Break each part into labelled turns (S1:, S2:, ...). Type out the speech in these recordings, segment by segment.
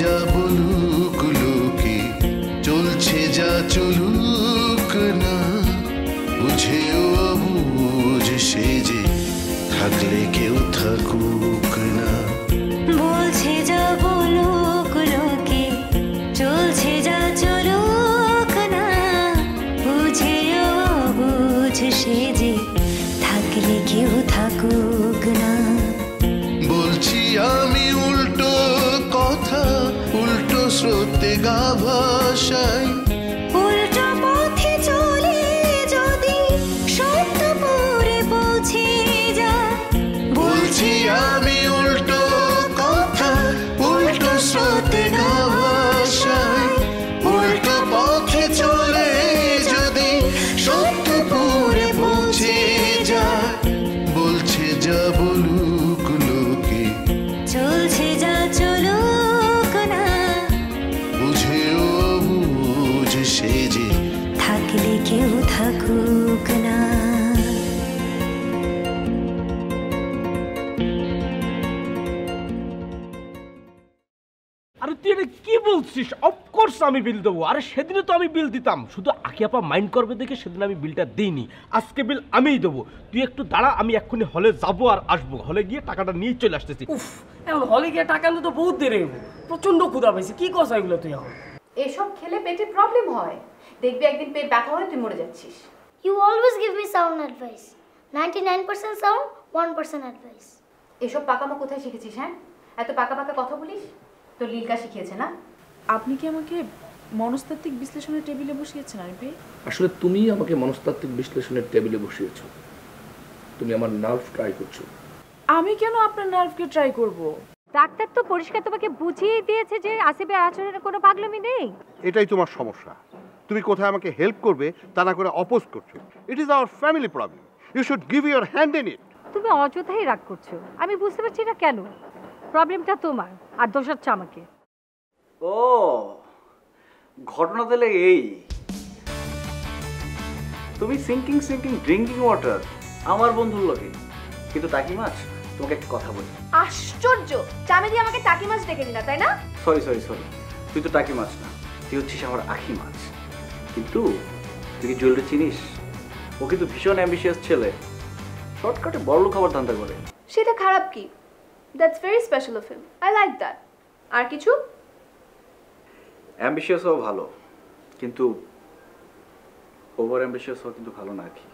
S1: যা বলুক লোকে, চলছে যা চলুক না, বুঝেও অবুঝ সে যে থাকলে কেউ থাকুক না।
S2: বলছে যা বলুক লোকে, চলছে যা চলুক না, বুঝেও অবুঝ সে যে থাকলে কেউ থাকুক না।
S1: বলছি আমি উল্টো কথা, উল্টো স্রোতে গা ভাসাই,
S2: উল্টো পথে চলে যদি সত্য পুরে পৌঁছে যায়।
S1: বলছি আমি উল্টো কথা, উল্টো স্রোতে গা ভাসাই, উল্টো পথে চলে যদি সত্য পুরে পৌঁছে যায়। বলছে যা বলুক লোকে,
S2: চলছে যা চলুক না,
S1: বুঝেও বুঝ সে যে
S2: থাকলে কেউ থাকুক না।
S3: আরে তুই এটা কি বলছিস? অফকোর্স আমি বিল দেবো। আরে সেদিনে তো আমি বিল দিতাম, শুধু আকি আপা মাইন্ড করবে দেখে সেদিন আমি বিলটা দিইনি। আজকে বিল আমিই দেবো। তুই একটু দাঁড়া, আমি এক্ষুনি হলে যাবো আর আসবো। হলে গিয়ে টাকাটা নিয়ে চলে আসতেছি।
S4: উফ, এখন হলে গিয়ে টাকা আনতে তো বহুত দেরি হইব। প্রচন্ড ক্ষুধা পাইছে। কি কথা এগুলো তুই এখন?
S5: এসব খেলে পেটে প্রবলেম হয়, দেখবি একদিন পেট ব্যথা হলে তুই মরে যাচ্ছিস।
S6: You always give me sound advice. 99% sound, 1% advice.
S5: এসব পাকামো কোথায় শিখেছিস? হ্যাঁ, এত পাকা পাকা কথা বলিস? তোর লীলকা শিখিয়েছে না?
S7: আপনি কি আমাকে মনস্তাত্ত্বিক বিশ্লেষণের টেবিলে বসিয়েছেন আরিফ ভাই?
S8: আসলে তুমি আমাকে মনস্তাত্ত্বিক বিশ্লেষণের টেবিলে বসিয়েছো। তুমি আমার নার্ভ ট্রাই করছো।
S7: আমি কেন আপনার নার্ভকে ট্রাই করব?
S9: ডাক্তার তো পরিষ্কার তোমাকে বুঝিয়ে দিয়েছে যে আসিফের আচরণে কোনো পাগলামি নেই।
S10: এটাই তোমার সমস্যা। তুমি কোথায় আমাকে হেল্প করবে তা না করে অপোজ করছো। It is our family problem. You should give your hand in it.
S9: তুমি অযথাই রাগ করছো, আমি বুঝতে পারছি না কেন। প্রবলেমটা তোমার আর দোষ হচ্ছে আমাকে।
S11: ও ঘটনা তাহলে এই, তুমি সিঙ্কিং ড্রিঙ্কিং ওয়াটার আমার বন্ধুর লোকে, কিন্তু টাকি মাছ। তোমাকে একটা কথা বলি।
S5: আশ্চর্য, চামে দিয়ে আমাকে টাকি মাছ ডেকে দিলা, তাই না?
S11: সরি, তুই তো টাকি মাছ না, তুই হচ্ছিস আমার আখি মাছ। কিন্তু তুই কি জুয়েলরি চিনিস? ও কিন্তু ভীষণ অ্যাম্বিশিয়াস ছেলে, শর্টকাটে বড়লোক হওয়ার ধান্দা করে।
S5: সেটা খারাপ কি? That's very special of him, I like that. আর কিছু?
S11: অ্যাম্বিশিয়াস হওয়া ভালো, কিন্তু ওভার অ্যাম্বিশিয়াস হওয়া কিন্তু ভালো না কি?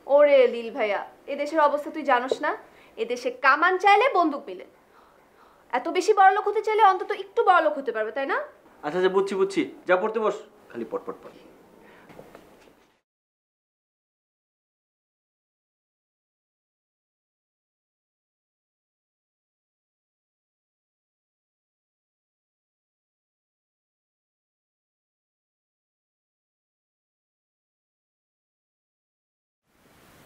S5: ওরে লীল ভাইয়া, এদেশের অবস্থা তুই জানোস না? এদেশে কামান চাইলে বন্দুক মিলে। এত বেশি বড়লোক হতে চাইলে অন্তত একটু বড়লোক হতে পারবে, তাই না?
S11: আচ্ছা, বুঝছি, যা পড়তে বস, খালি পটপট পড়।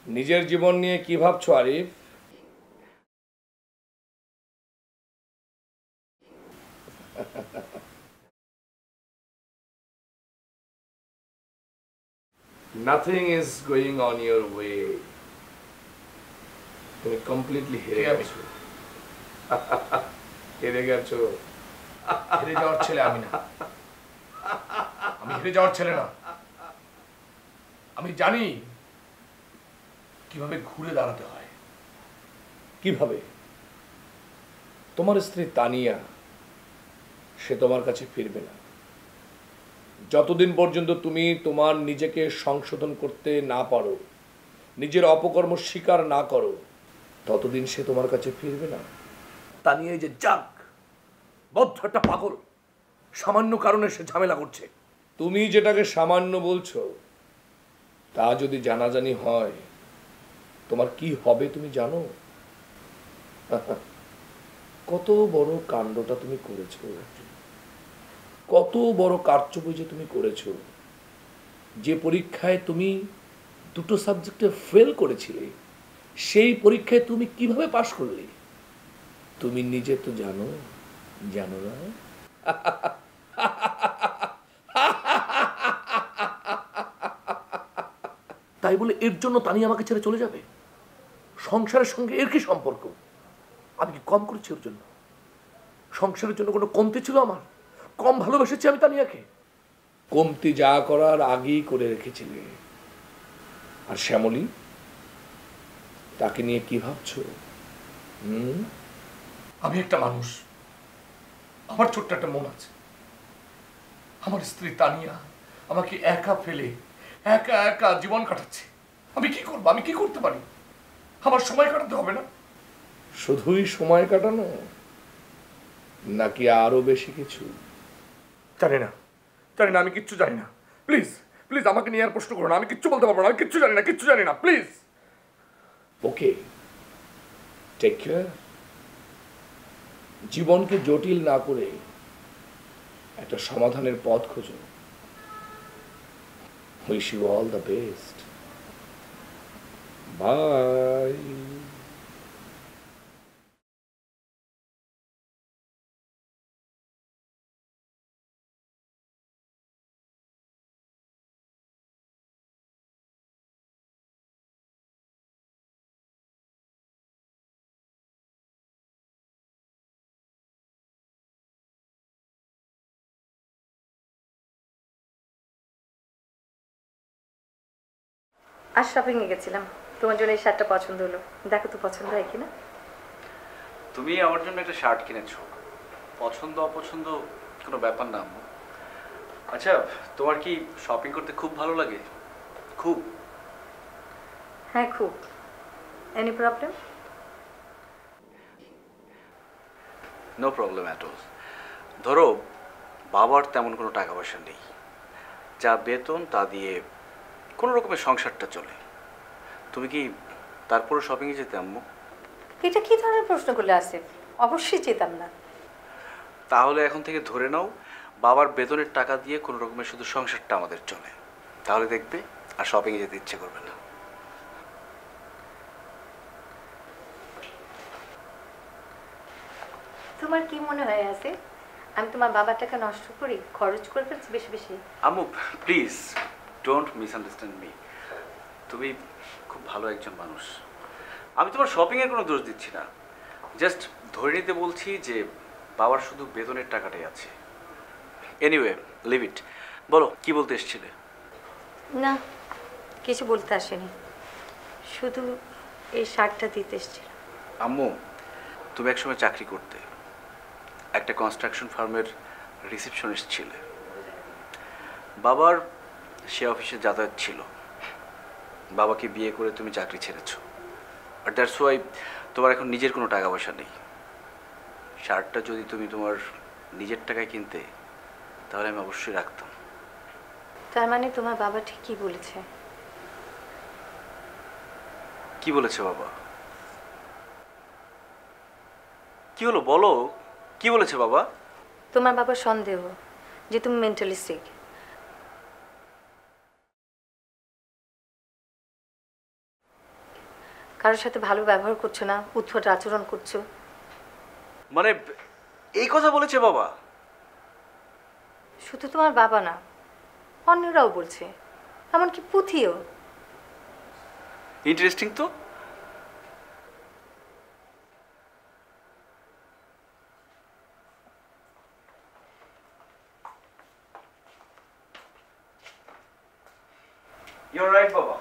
S8: নিজের জীবন নিয়ে কি ভাবছো Arif? Nothing is going on your way. তুমি কমপ্লিটলি হেরে গেছো। হেরে গেছো।
S12: হেরে যাওয়ার ছেলে আমি না। আমি হেরে যাওয়ার ছেলে না। আমি জানি কিভাবে ঘুরে দাঁড়াতে হয়।
S8: কিভাবে? তোমার স্ত্রী তানিয়া, সে তোমার কাছে ফিরবে না যতদিন পর্যন্ত তুমি তোমার নিজেকে সংশোধন করতে না পারো, নিজের অপকর্ম স্বীকার না করো, ততদিন সে তোমার কাছে ফিরবে না।
S12: তানিয়া এই যে জাগ, বদ্ধ একটা পাগল, সামান্য কারণে সে ঝামেলা করছে।
S8: তুমি যেটাকে সামান্য বলছো তা যদি জানাজানি হয় তোমার কি হবে তুমি জানো? কত বড় কাণ্ডটা তুমি করেছো, কত বড় কারচুপি যে তুমি করেছো। যে পরীক্ষায় তুমি দুটো সাবজেক্টে ফেল করেছিলে সেই পরীক্ষায় তুমি কিভাবে পাশ করলে তুমি নিজে তো জানো, জানো না?
S12: তাই বলে এর জন্য তানিয়া আমাকে ছেড়ে চলে যাবে? সংসারের সঙ্গে এর কি সম্পর্ক? আমি কি কম করেছি ওর জন্য?
S8: সংসারের জন্য কোনো কমতি ছিল আমার? কম ভালোবেসেছি আমি তানিয়াকে? কমতি যা করার আগেই করে রেখেছিলে। আর শ্যামলী, তাকে নিয়ে কি ভাবছো? আমি একটা মানুষ, আমার ছোট্ট একটা মন আছে। আমার স্ত্রী তানিয়া আমাকে একা ফেলে একা একা জীবন কাটাচ্ছে। আমি কি করবো? আমি কি করতে পারি? আমার সময় কাটাতে হবে না? শুধুই সময় কাটানো নাকি আরো বেশি কিছু? জানি না, জানি না, আমি কিচ্ছু জানি না। প্লিজ প্লিজ আমাকে নিয়ে আর প্রশ্ন করো না। আমি কিচ্ছু বলতে পারবো না। আমি কিচ্ছু জানি না, কিচ্ছু জানি না। প্লিজ। Okay, take care. জীবনকে জটিল না করে একটা সমাধানের পথ খোঁজো। Wish you all the best. Bye.
S9: আজ শপিংয়ে গেছিলাম, তোমার জন্য এই শার্টটা পছন্দ হলো, দেখো তো পছন্দ হয় কিনা।
S11: তুমি আমার জন্য একটা শার্ট কিনেছো, পছন্দ অপছন্দ কোনো ব্যাপার না আম্মু। আচ্ছা, তোমার কি শপিং করতে খুব ভালো লাগে? খুব?
S9: হ্যাঁ খুব। Any problem?
S11: No problem at all. ধরো বাবার তেমন কোনো টাকা পয়সা নেই, যা বেতন তা দিয়ে কোনো রকমের সংসারটা চলে। তুমি কি তারপরে শপিংয়ে যেতে আম্মু?
S9: এটা কি ধরনের প্রশ্ন করলে আসিফ? অবশ্যই যেতাম না।
S11: তাহলে এখন থেকে ধরে নাও বাবার বেতনের টাকা দিয়ে কোনো রকমের শুধু সংসারটা আমাদের চলে, তাহলে দেখবে আর শপিংয়ে যেতে ইচ্ছে করবে না।
S9: তোমার কি মনে হয় আসিফ, আমি তোমার বাবার টাকা নষ্ট করি, খরচ করে ফেলছি বেশি বেশি?
S11: আম্মু প্লিজ ডোন্ট মিসআন্ডারস্ট্যান্ড মি। তুমি খুব ভালো একজন মানুষ। আমি তোমার শপিংয়ের কোনো দোষ দিচ্ছি না, জাস্ট ধরে নিতে বলছি যে বাবার শুধু বেতনের টাকাটাই আছে। Anyway leave it. বলো কি বলতে এসেছিলে?
S9: না কিছু বলতে আসেনি, শুধু এই শার্টটা দিতে এসেছিল।
S11: আম্মু তুমি একসময় চাকরি করতে, একটা কনস্ট্রাকশন ফার্মের রিসেপশনিস্ট ছিলে। বাবার সে অফিসে যাতায়াত ছিল, বাবাকে বিয়ে করে তুমি চাকরি ছেড়েছো, আর দ্যাটস ওয়াই তোমার এখন নিজের কোনো টাকা পয়সা নেই। শার্টটা যদি তুমি তোমার নিজের টাকায় কিনতে তাহলে আমি অবশ্যই রাখতাম।
S9: তার মানে তোমার বাবা ঠিকই বলেছে?
S11: কি বলেছে বাবা? কি হলো বলো, কি বলেছে বাবা?
S9: তোমার বাবার সন্দেহ যে তুমি মেন্টালি সিক। কারোর সাথে ভালো ব্যবহার করছো না, উদ্ভট আচরণ করছো।
S11: মানে এই কথা বলেছে বাবা?
S9: শুধু তোমার বাবা না, অন্যরাও বলছে, এমনকি পুথিও।
S11: ইন্টারেস্টিং তো। ইউর রাইট বাবা,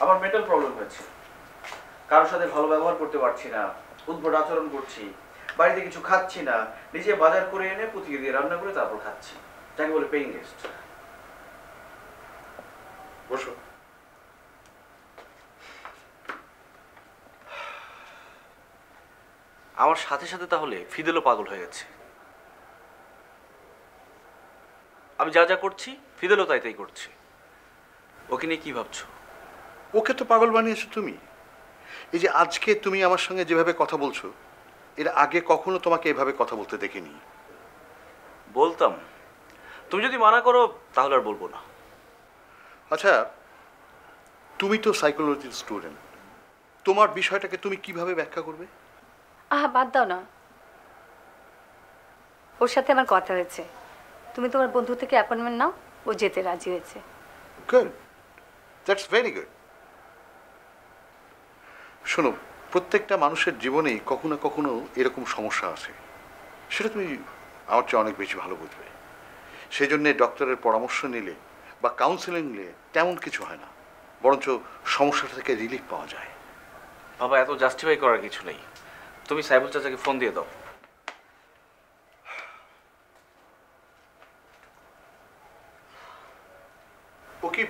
S11: আমার মেন্টাল প্রবলেম হয়েছে। কারোর সাথে ভালো ব্যবহার করতে পারছি না, উদ্ভট আচরণ করছি, বাড়িতে কিছু খাচ্ছি না, নিজে বাজার করে এনে পুঁথিয়ে দিয়ে রান্না করে তারপর খাচ্ছি, যাকে বলে পেইং গেস্ট। বসো। আমার সাথে সাথে তাহলে ফিদেলও পাগল হয়ে গেছে। আমি যা যা করছি ফিদেলও তাই তাই করছে। ওকে নিয়ে কি ভাবছো?
S10: ওকে তো পাগল বানিয়েছো তুমি। এই যে আজকে তুমি আমার সঙ্গে যেভাবে কথা বলছো, এর আগে কখনো তোমাকে এভাবে কথা বলতে দেখিনি।
S11: বলতাম, তুমি যদি মানা করো তাহলে আর বলবো না।
S10: আচ্ছা, তুমি তো সাইকোলজির স্টুডেন্ট, তোমার বিষয়টাকে তুমি কিভাবে ব্যাখ্যা করবে?
S9: আহা বাদ দাও না, ওর সাথে আমার কথা হয়েছে। তুমি তোমার বন্ধু থেকে অ্যাপয়েন্টমেন্ট নাও, ও যেতে রাজি হয়েছে।
S10: Good, that's very good. শোনো, প্রত্যেকটা মানুষের জীবনেই কখনো কখনো এরকম সমস্যা আসে, সেটা তুমি আমার চেয়ে অনেক বেশি ভালো বুঝবে। সেই জন্যে ডক্টরের পরামর্শ নিলে বা কাউন্সেলিং নিলে তেমন কিছু হয় না, বরঞ্চ সমস্যাটা থেকে রিলিফ পাওয়া যায়।
S11: বাবা, এত জাস্টিফাই করার কিছু নেই। তুমি সাইফুল চাচাকে ফোন দিয়ে দাও।
S10: ও কি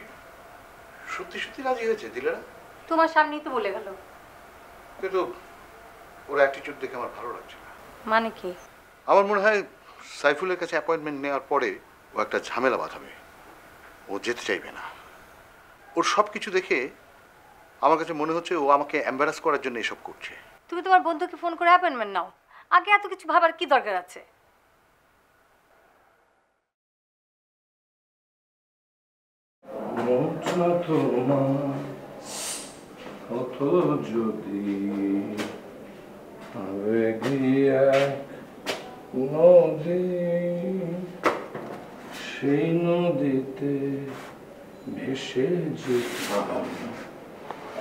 S10: সত্যি সত্যি রাজি হয়েছে দিলেরা?
S9: তোমার সামনেই তো বলে গেল।
S10: কিন্তু ওর অ্যাটিটিউড দেখে আমার ভালো লাগছে না।
S9: মানে কি?
S10: আমার মনে হয় সাইফুলের কাছে অ্যাপয়েন্টমেন্ট নেওয়ার পরে ও একটা ঝামেলা বাঁধাবে, ও যেতে চাইবে না। ওর সব কিছু দেখে আমার কাছে মনে হচ্ছে ও আমাকে এম্বারাস করার জন্য এসব করছে।
S9: তুমি তোমার বন্ধুকে ফোন করে অ্যাপয়েন্টমেন্ট নাও, আগে এত কিছু ভাবার কি দরকার আছে?
S8: মনটা তোমার হতো যদি আবেগী এক নদী, সেই নদীতে ভেসে যেতাম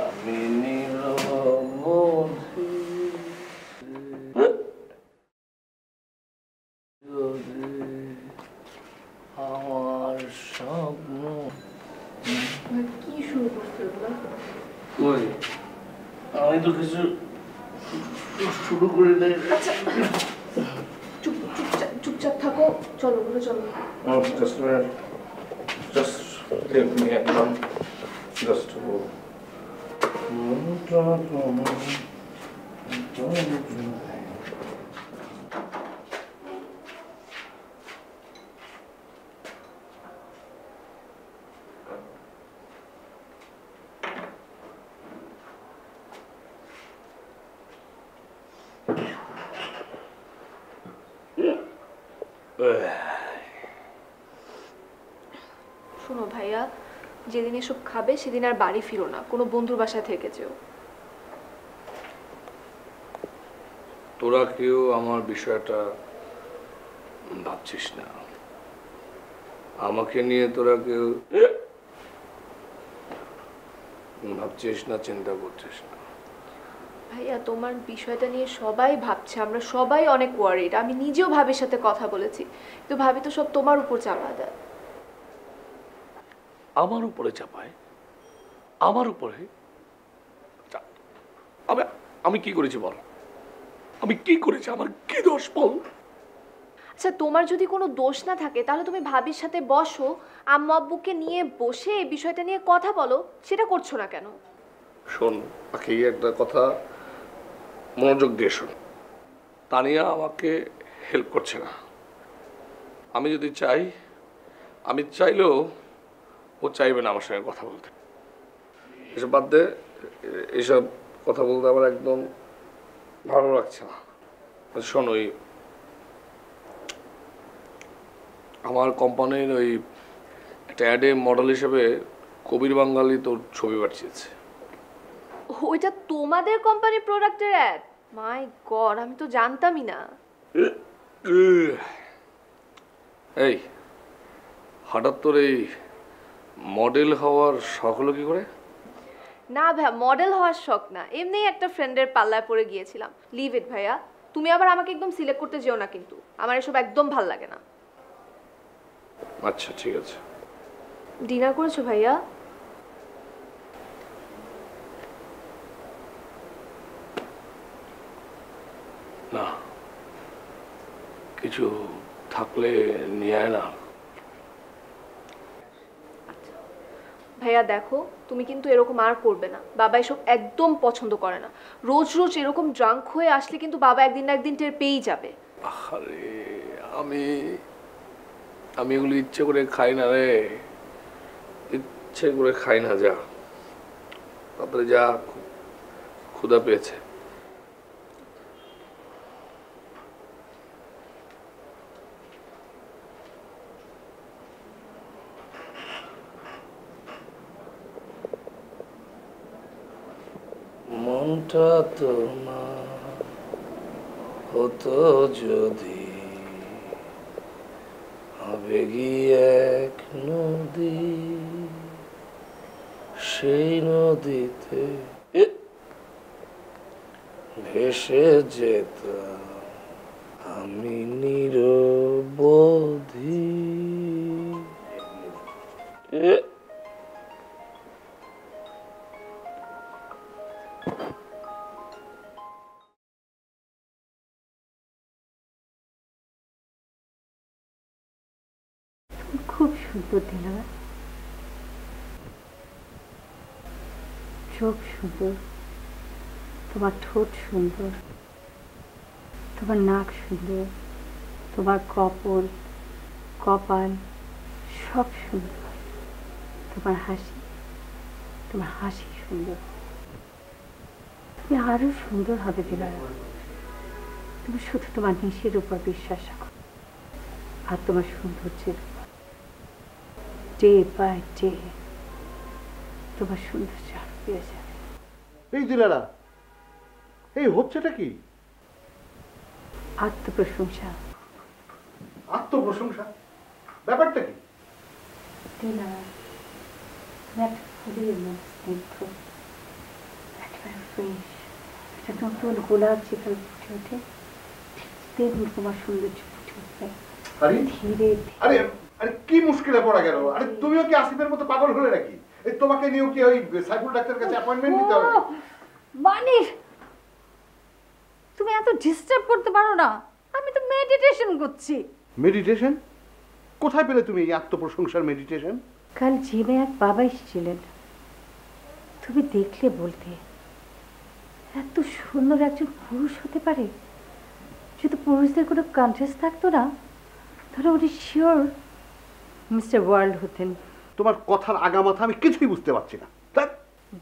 S8: আমি নীরবধি। আমার স্বপ্ন
S5: কি শুরু করছো এগুলো?
S8: ওই আমি তো কিছু শুরু করে দেই।
S5: আচ্ছা চুপচাপ থাকো, চলো বলে চলো।
S8: Just leave me alone. Just go.
S5: শোনো ভাইয়া, যেদিন এসব খাবে সেদিন আর বাড়ি ফিরো না, কোনো বন্ধুর বাসায় থেকে যেও।
S8: তোরা কেউ আমার বিষয়টা ভাবছিস না, আমাকে নিয়ে তোরা কেউ ভাবছিস না, চিন্তা করছিস না।
S5: ভাইয়া তোমার বিষয়টা নিয়ে সবাই ভাবছে, আমরা সবাই অনেক ওয়ারিড। আমি নিজেও ভাবির সাথে কথা বলেছি, কিন্তু ভাবি তো সব তোমার উপর চাপা দেয়।
S8: আমার উপরে চাপায়? আমার উপরে? আমি কি করেছি বল? আমি কি করেছি? আমার কি দোষ বল?
S5: আচ্ছা তোমার যদি কোনো দোষ না থাকে তাহলে তুমি ভাবির সাথে বসো, আম্মু আব্বুকে নিয়ে বসে এই বিষয়টা নিয়ে কথা বলো। সেটা করছো না কেন?
S8: শোন আখি, একটা কথা মনোযোগ দিয়ে শোন। তানিয়া আমাকে হেল্প করছে না। আমি যদি চাই, আমি চাইলেও ও চাইবে না আমার সঙ্গে কথা বলতে। এসব বাদ দে, এসব কথা বলতে আমার একদম ভালো লাগছে না। শোন, ওই আমার কোম্পানির ওই একটা অ্যাডে মডেল হিসেবে কবির বাঙালি তোর ছবি পাঠিয়েছে।
S5: ওইটা তোমাদের কোম্পানির প্রোডাক্টের অ্যাড? মাই গড, আমি তো জানতামই না।
S8: এই হঠাৎ তোর এই মডেল হওয়ার শখ হলো কি করে?
S5: না ভাইয়া, মডেল হওয়ার শখ না, এমনিই একটা ফ্রেন্ডের পাল্লায় পড়ে গিয়েছিলাম। লিভ ইট ভাইয়া, তুমি আবার আমাকে একদম সিলেক্ট করতে যেও না কিন্তু, আমার এসব একদম ভাল লাগে না।
S8: আচ্ছা ঠিক আছে।
S5: ডিনার করেছো ভাইয়া?
S8: না, কিছু থাকলে নিয়ে আয় না।
S5: ভাইয়া দেখো, তুমি কিন্তু এরকম আর করবে না। বাবা এসব একদম পছন্দ করে না। রোজ রোজ এরকম ড্রাঙ্ক হয়ে আসলে কিন্তু বাবা একদিন না একদিন টের পেয়েই যাবে।
S8: আরে আমি এগুলো ইচ্ছে করে খাই না রে, ইচ্ছে করে খাই না। যা তারপরে যা, ক্ষুধা পেয়েছে। মনটা তোমার হতো যদি আবেগী এক নদী, সেই নদীতে ভেসে যেতাম আমি
S9: খুব সুন্দর দিলারা, চোখ সুন্দর, তোমার ঠোঁট সুন্দর, তোমার নাক সুন্দর, তোমার কপাল সব সুন্দর, তোমার হাসি সুন্দর। তুমি আরো সুন্দর হবে দিলারা। তুমি শুধু তোমার নিজের উপর বিশ্বাস রাখো আর তোমার সৌন্দর্যের ডে বাই ডে তোমার সৌন্দর্য আরো বেড়ে যাবে।
S10: এই দিলারা, এই হচ্ছেটা কি?
S9: আত্মপ্রশংসা।
S10: আত্মপ্রশংসা? ব্যাপারটা কি?
S9: দিলারা, তুমি একটা ফুলের মতো স্নিগ্ধ, একেবারে ফ্রেশ, একটা নতুন গোলাপ যেভাবে ফুটে ওঠে তেমনি তোমার সৌন্দর্য ফুটে উঠবে ধীরে।
S10: আরে আরে কি মুশকিলে পড়া গেল? আরে তুমিও কি আসিফের মতো পাগল হলে নাকি? এই তোমাকে নিয়েও কি ওই সাইফুল ডাক্তারের কাছে অ্যাপয়েন্টমেন্ট নিতে হবে?
S9: মানির, তুমি এত ডিস্টার্ব করতে পারো না, আমি তো মেডিটেশন করছি।
S10: মেডিটেশন? কোথায় পেলে তুমি এই আত্মপ্রশংসার মেডিটেশন?
S9: কাল জিমে এক বাবা এসেছিলেন, তুমি দেখলে বলতে এত সুন্দর একজন পুরুষ হতে পারে। যদি পুরুষদের কোনো কন্ট্রাস্ট থাকতো না তাহলে উনি শিওর মিস্টার ওয়ার্ল্ড হতেন।
S10: তোমার কথার আগামাথা আমি কিছুই বুঝতে পারছি না।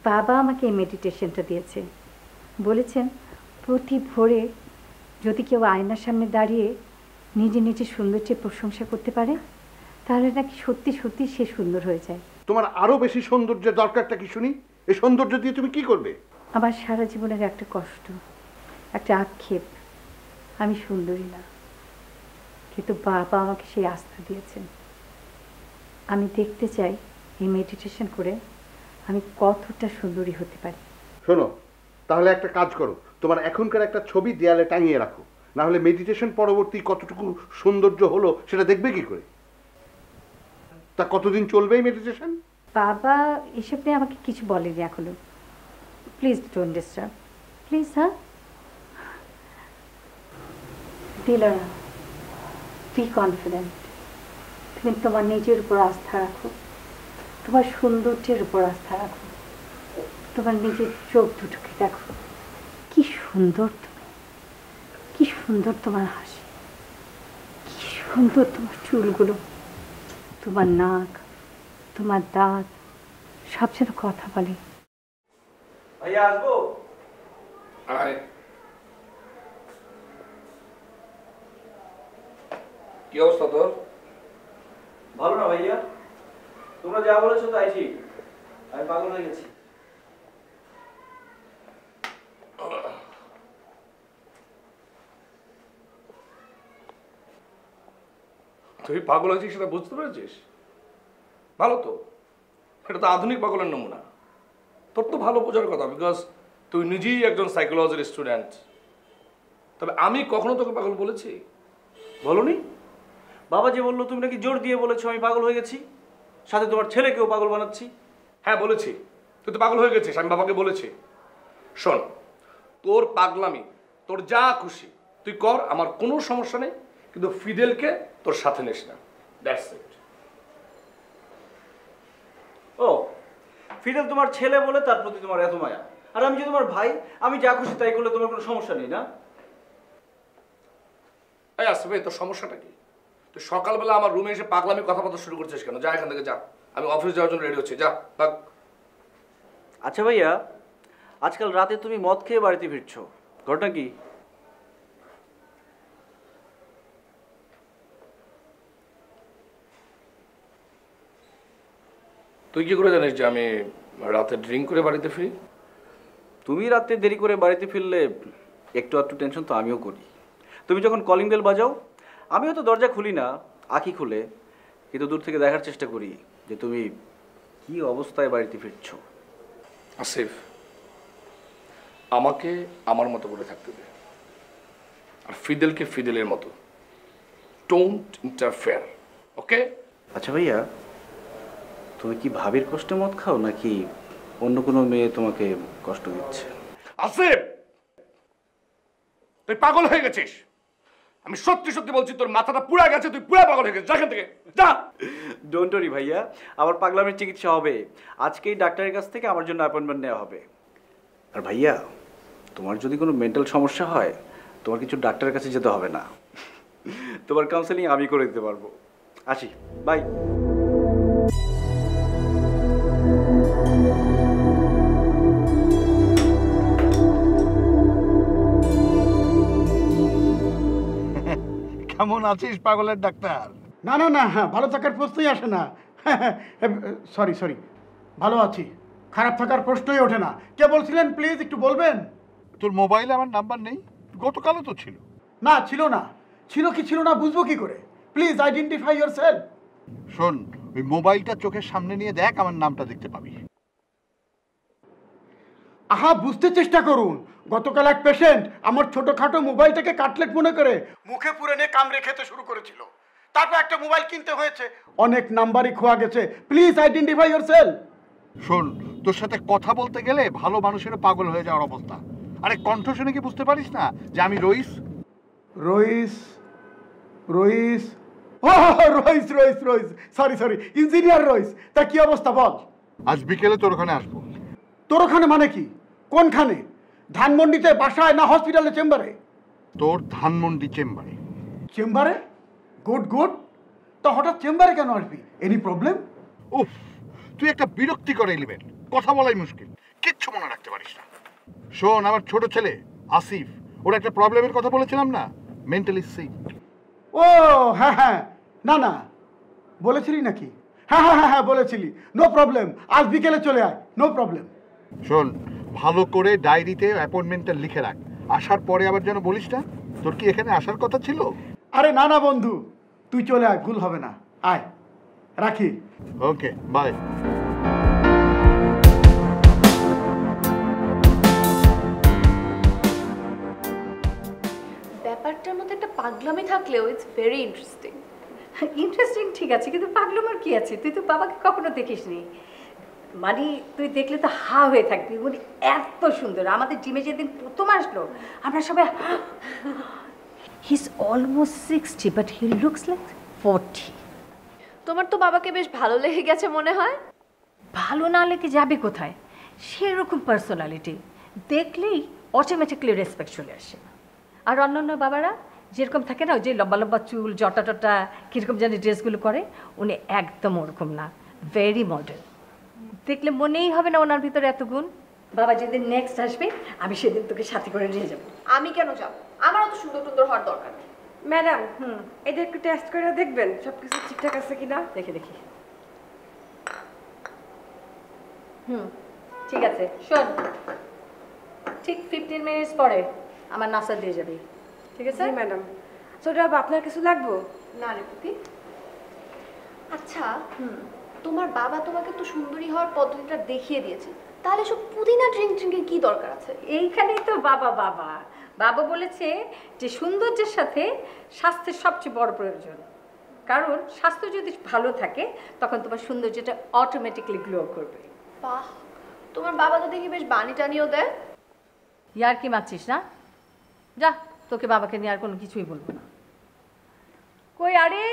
S9: বাবা আমাকে এই মেডিটেশনটা দিয়েছে, বলেছেন প্রতি ভোরে যদি কেউ আয়নার সামনে দাঁড়িয়ে নিজে সৌন্দর্যের প্রশংসা করতে পারে তাহলে নাকি সত্যি সত্যি সে সুন্দর হয়ে যায়।
S10: তোমার আরো বেশি সৌন্দর্যের দরকারটা কি শুনি? এই সৌন্দর্য দিয়ে তুমি কি করবে?
S9: আমার সারা জীবনের একটা কষ্ট, একটা আক্ষেপ, আমি সুন্দরী না, কিন্তু বাবা আমাকে সেই আস্থা দিয়েছেন। আমি দেখতে চাই এই মেডিটেশন করে আমি কতটা সুন্দরী হতে পারি।
S10: শোনো, তাহলে একটা কাজ করো, তোমার এখনকার একটা ছবি দেয়ালে টাঙিয়ে রাখো, না হলে মেডিটেশন পরবর্তী কতটুকু সৌন্দর্য হলো সেটা দেখবে কি করে? তা কতদিন চলবে এই মেডিটেশন?
S9: বাবা এসব নিয়ে আমাকে কিছু বলেনি এখনো। Please don't disturb, please. হ্যাঁ দিলারা, বি কনফিডেন্ট। তুমি তোমার নিজের উপর আস্থা রাখো, তোমার সৌন্দর্যের উপর আস্থা রাখো, তোমার নিজের চোখ দুটোকে দেখো, কি সুন্দর তুমি, কি সুন্দর তোমার হাসি, কি সুন্দর তোমার চুলগুলো, তোমার নাক, তোমার দাঁত সব যেন কথা বলে।
S11: ভাইয়া আসবো?
S12: কি অবস্থা তোর?
S11: ভালো না ভাইয়া, তোমরা যা বলেছো তাই ঠিক, আমি পাগল হয়ে গেছি।
S12: তুই পাগল হয়েছিস সেটা বুঝতে পেরেছিস? ভালো তো, এটা তো আধুনিক পাগলের নমুনা। তোর তো ভালো বোঝার কথা, বিকজ তুই নিজেই একজন সাইকোলজির স্টুডেন্ট। তবে আমি কখনো তোকে পাগল বলেছি?
S11: বলনি? বাবা যে বললো তুমি নাকি জোর দিয়ে বলেছো আমি পাগল হয়ে গেছি, সাথে তোমার ছেলেকেও পাগল বানাচ্ছি।
S12: হ্যাঁ বলেছি, তুই তো পাগল হয়ে গেছিস, আমি বাবাকে বলেছি। শোন, তোর পাগলামি, তোর যা খুশি তুই কর, আমার কোনো সমস্যা নেই, কিন্তু ফিদেলকে তোর সাথে নিস না, দ্যাটস ইট।
S11: ও, ফিদেল তোমার ছেলে বলে তার প্রতি তোমার এত মায়া, আর আমি যে তোমার ভাই, আমি যা খুশি তাই করলে তোমার কোনো সমস্যা নেই না?
S12: এই আসবে, তোর সমস্যাটা কি? তুই সকালবেলা আমার রুমে এসে পাগলামি কথাবার্তা শুরু করছিস কেন? যা এখান থেকে যা, আমি অফিস যাওয়ার জন্য রেডি হচ্ছি, যা ভাগ।
S11: আচ্ছা ভাইয়া, আজকাল রাতে তুমি মদ খেয়ে বাড়িতে ফিরছো, ঘটনা কি?
S12: তুই কি করে জানিস যে আমি রাতে ড্রিঙ্ক করে বাড়িতে ফিরি?
S11: তুমি রাতে দেরি করে বাড়িতে ফিরলে একটু আধটু টেনশন তো আমিও করি। তুমি যখন কলিং বেল বাজাও আমিও তো দরজা খুলি না, আঁখি খুলে, কিন্তু দূর থেকে দেখার চেষ্টা করি যে তুমি কি অবস্থায় বাড়িতে ফিরছো।
S12: আসিফ, আমাকে আমার মতো করে থাকতে দে, আর ফিদেলকে ফিদেলের মতো। ডোন্ট ইন্টারফেয়ার, ওকে?
S11: আচ্ছা ভাইয়া, তুমি কি ভাবির কষ্টে মদ খাও নাকি অন্য কোনো মেয়ে তোমাকে কষ্ট দিচ্ছে?
S12: আসিফ, তুই পাগল হয়ে গেছিস। আমি সত্যি সত্যি বলছি তোর মাথাটা পুরা গেছে, তুই পুরা পাগল হয়ে গেছিস। যা এখান থেকে, যা।
S11: ডোন্ট ওয়ারি ভাইয়া, আমার পাগলামের চিকিৎসা হবে। আজকেই ডাক্তারের কাছ থেকে আমার জন্য অ্যাপয়েন্টমেন্ট নেওয়া হবে। আর ভাইয়া, তোমার যদি কোনো মেন্টাল সমস্যা হয়, তোমার কিছু ডাক্তারের কাছে যেতে হবে না, তোমার কাউন্সেলিং আমি করে দিতে পারবো। আসি, বাই।
S13: কেমন আছিস পাগলের ডাক্তার?
S14: না না না, হ্যাঁ, ভালো থাকার প্রশ্নই আসে না। সরি সরি, ভালো আছি, খারাপ থাকার প্রশ্নই ওঠে না। কে বলছিলেন প্লিজ একটু বলবেন?
S13: তোর মোবাইলে আমার নাম্বার নেই? গতকালও তো ছিল।
S14: না, ছিল না। ছিল কি ছিল না বুঝবো কি করে? Please identify yourself.
S13: শোন, ওই মোবাইলটা চোখের সামনে নিয়ে দেখ, আমার নামটা দেখতে পাবি।
S14: আহা, বুঝতে চেষ্টা করুন। গতকাল এক পেশেন্ট আমার ছোটখাটো মোবাইলটাকে কাটলেট মনে করে মুখে পুরে নিয়ে কামড়ে খেতে শুরু করেছিল। তারপর একটা মোবাইল কিনতে হয়েছে, অনেক নাম্বারই খোয়া গেছে। Please identify yourself.
S13: শোন, তোর সাথে কথা বলতে গেলে ভালো মানুষেরও পাগল হয়ে যাওয়ার অবস্থা। আরে কণ্ঠ শুনে কি বুঝতে পারিস না যে আমি রইস?
S14: রইস রইস ও রইস রইস রইস, সরি সরি, ইঞ্জিনিয়ার রইস। তা কি অবস্থা বল?
S13: আজ বিকেলে তোর ওখানে আসবো।
S14: তোর ওখানে মানে কি? কোনখানে? ধানমন্ডিতে, বাসায়, না হসপিটালে, চেম্বারে?
S13: তোর ধানমন্ডি চেম্বারে।
S14: চেম্বারে? Good good. তা হঠাৎ চেম্বারে কেন আসবি? Any problem?
S13: উফ, তুই একটা বিরক্তিকর এলিমেন্ট, কথা বলাই মুশকিল, কিচ্ছু মনে রাখতে পারিস না। শোন, আমার ছোট ছেলে আসিফ, ওর একটা প্রবলেমের কথা বলেছিলাম না, মেন্টালি সিক।
S14: ও হ্যাঁ হ্যাঁ, না না, বলেছিলি নাকি? হ্যাঁ হ্যাঁ হ্যাঁ হ্যাঁ বলেছিলি। নো প্রবলেম, আজ বিকেলে চলে আয়, নো প্রবলেম।
S13: শোন, ভালো করে ডায়েরিতে অ্যাপয়েন্টমেন্টটা লিখে রাখ, আসার পরে আবার যেন বলিস না তোর কি এখানে আসার কথা ছিল।
S14: আরে না না বন্ধু, তুই চলে আয়, ভুল হবে না। আয়, রাখি।
S13: ওকে, বাই।
S5: ব্যাপারটার মধ্যে একটা পাগলামি থাকলেও ইটস ভেরি ইন্টারেস্টিং।
S9: ইন্টারেস্টিং ঠিক আছে, কিন্তু পাগলামোর কি আছে? তুই তো বাবাকে কখনো দেখিসনি। মানে তুই দেখলে তো হা হয়ে থাকবি, উনি এত সুন্দর। আমাদের জিমে যেদিন প্রথম আসলো আমরা সবাই, he is almost 60 but he looks like 40।
S5: তোমার তো বাবাকে বেশ ভালো লেগে গেছে মনে হয়।
S9: ভালো না লেগে যাবে কোথায়? সেরকম পার্সোনালিটি, দেখলেই অটোমেটিকলি রেসপেক্ট চলে আসে। আর অন্যান্য বাবারা যেরকম থাকে না, ওই যে লম্বা লম্বা চুল, জটা টটা, কীরকম জানি ড্রেসগুলো করে, উনি একদম ওরকম না, ভেরি মডার্ন। দেখলে মনেই হবে না ওনার ভিতরে এত গুণ। বাবা যেদিন নেক্সট আসবে আমি সেদিন তোকে সাথে করে নিয়ে যাবো।
S5: আমি কেন যাব? আমারও তো সুন্দর সুন্দর হওয়ার দরকার নেই।
S15: ম্যাডাম, এটা একটু টেস্ট করে দেখবেন সবকিছু ঠিকঠাক আছে কিনা।
S9: দেখি দেখি। ঠিক আছে, শোন, ঠিক 15 মিনিটস পরে আমার নাস্তা দিয়ে যাবি, ঠিক আছে?
S15: ম্যাডাম, ছোট আপনার কিছু লাগবো?
S5: না রে পুতি। আচ্ছা, তোমার বাবা তোমাকে তো সুন্দরী হওয়ার পদ্ধতিটা দেখিয়ে দিয়েছে, তাহলে সব পুদিনা ড্রিঙ্কের কি দরকার আছে?
S9: এইখানেই তো বাবা বাবা বাবা বলেছে যে সৌন্দর্যের সাথে স্বাস্থ্যের সবচেয়ে বড় প্রয়োজন। কারণ স্বাস্থ্য যদি ভালো থাকে তখন তোমার সৌন্দর্যটা অটোমেটিকলি গ্লো করবে।
S5: বাহ, তোমার বাবা তো দেখি বেশ বানি টানিও দেয়।
S9: ইয়ার কি মারছিস না? যা, তোকে বাবাকে নিয়ে আর কোনো কিছুই বলবো না। কই আরে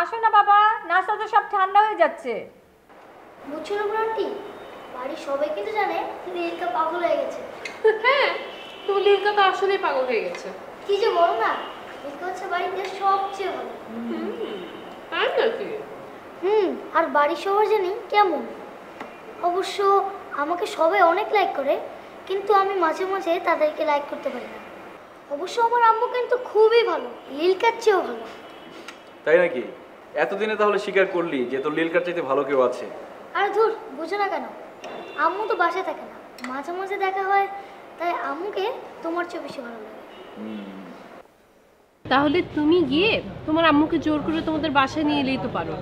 S9: আসো না বাবা, নাস্তা তো সব ঠান্ডা হয়ে যাচ্ছে।
S6: বুঝছিল আন্টি, বাড়ির সবাই কিন্তু জানে লীলকা পাগল হয়ে গেছে।
S16: হ্যাঁ, তো লীলকা তো আসলেই পাগল হয়ে গেছে।
S6: কি যে বলো না, লীলকা হচ্ছে বাড়িতে সবচেয়ে ভালো।
S16: তাই নাকি?
S6: আর বাড়ির সবার জানি কেমন। অবশ্য আমাকে সবাই অনেক লাইক করে, কিন্তু আমি মাঝে মাঝে তাদেরকে লাইক করতে পারি না। অবশ্য আমার আম্মু কিন্তু খুবই ভালো, লীলকার চেয়েও ভালো।
S11: তাই নাকি? এতদিনে তাহলে স্বীকার করলি যে তোর লীলকার চাইতে ভালো কেউ আছে?
S6: আরে ধুর, বুঝো না কেন? আম্মু তো বাসায় থাকে না, মাঝে মাঝে দেখা হয়, তাই আম্মুকে তোমার চেয়ে বেশি ভালো লাগে।
S16: তাহলে তুমি গিয়ে তোমার আম্মুকে জোর করে তোমাদের বাসায় নিয়ে এলেই তো পারো।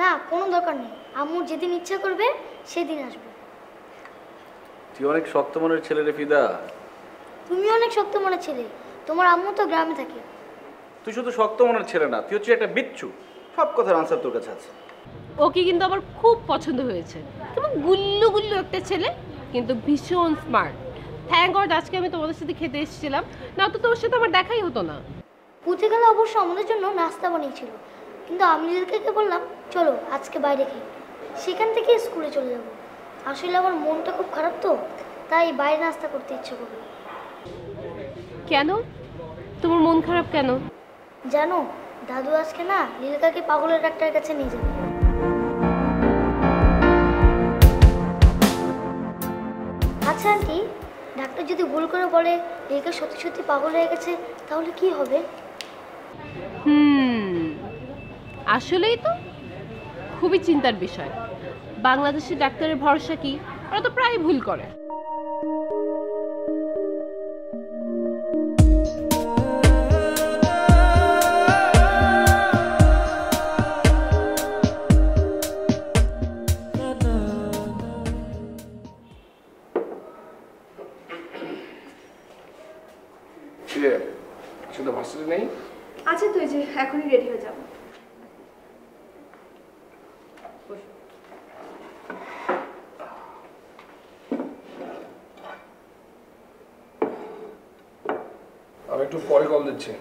S6: না, কোনো দরকার নেই, আম্মুর যেদিন ইচ্ছা করবে সেদিন আসবে।
S11: তুই অনেক শক্ত মনের ছেলে রে ফিদা।
S6: তুমি অনেক শক্ত মনের ছেলে, তোমার আম্মু তো গ্রামে থাকে।
S11: তুই শুধু শক্ত মনের ছেলে না, তুই হচ্ছে একটা বিচ্ছু। সব কথার আনসার তোর কাছে আছে।
S16: ওকে কিন্তু আমার খুব পছন্দ হয়েছে। কেমন গুল্লু গুল্লু একটা ছেলে, কিন্তু ভীষণ স্মার্ট। থ্যাঙ্ক গড আজকে আমি তোমাদের সাথে খেতে এসেছিলাম, না তো তোর সাথে আমার দেখাই হতো না।
S6: পুঁতে গেলে অবশ্য আমাদের জন্য নাস্তা বানিয়েছিল, কিন্তু আমি লিলকে বললাম চলো আজকে বাইরে খাই, সেখান থেকে স্কুলে চলে যাব। আসলে আমার মনটা খুব খারাপ তো, তাই বাইরে নাস্তা করতে ইচ্ছে করলো।
S16: কেন তোমার মন খারাপ কেন?
S6: জানো দাদু আজকে না লিলকাকে পাগলের ডাক্তারের কাছে নিয়ে যাবে। আচ্ছা আন্টি, ডাক্তার যদি ভুল করে বলে লিলকা সত্যি সত্যি পাগল হয়ে গেছে তাহলে কি হবে?
S16: আসলেই তো খুবই চিন্তার বিষয়। বাংলাদেশের ডাক্তারের ভরসা কি? ওরা তো প্রায় ভুল করে।
S12: নেই
S5: আচ্ছা তুই যে এখনই রেডি হয়ে যাবো।
S12: আমি একটু পরে কল দিচ্ছি।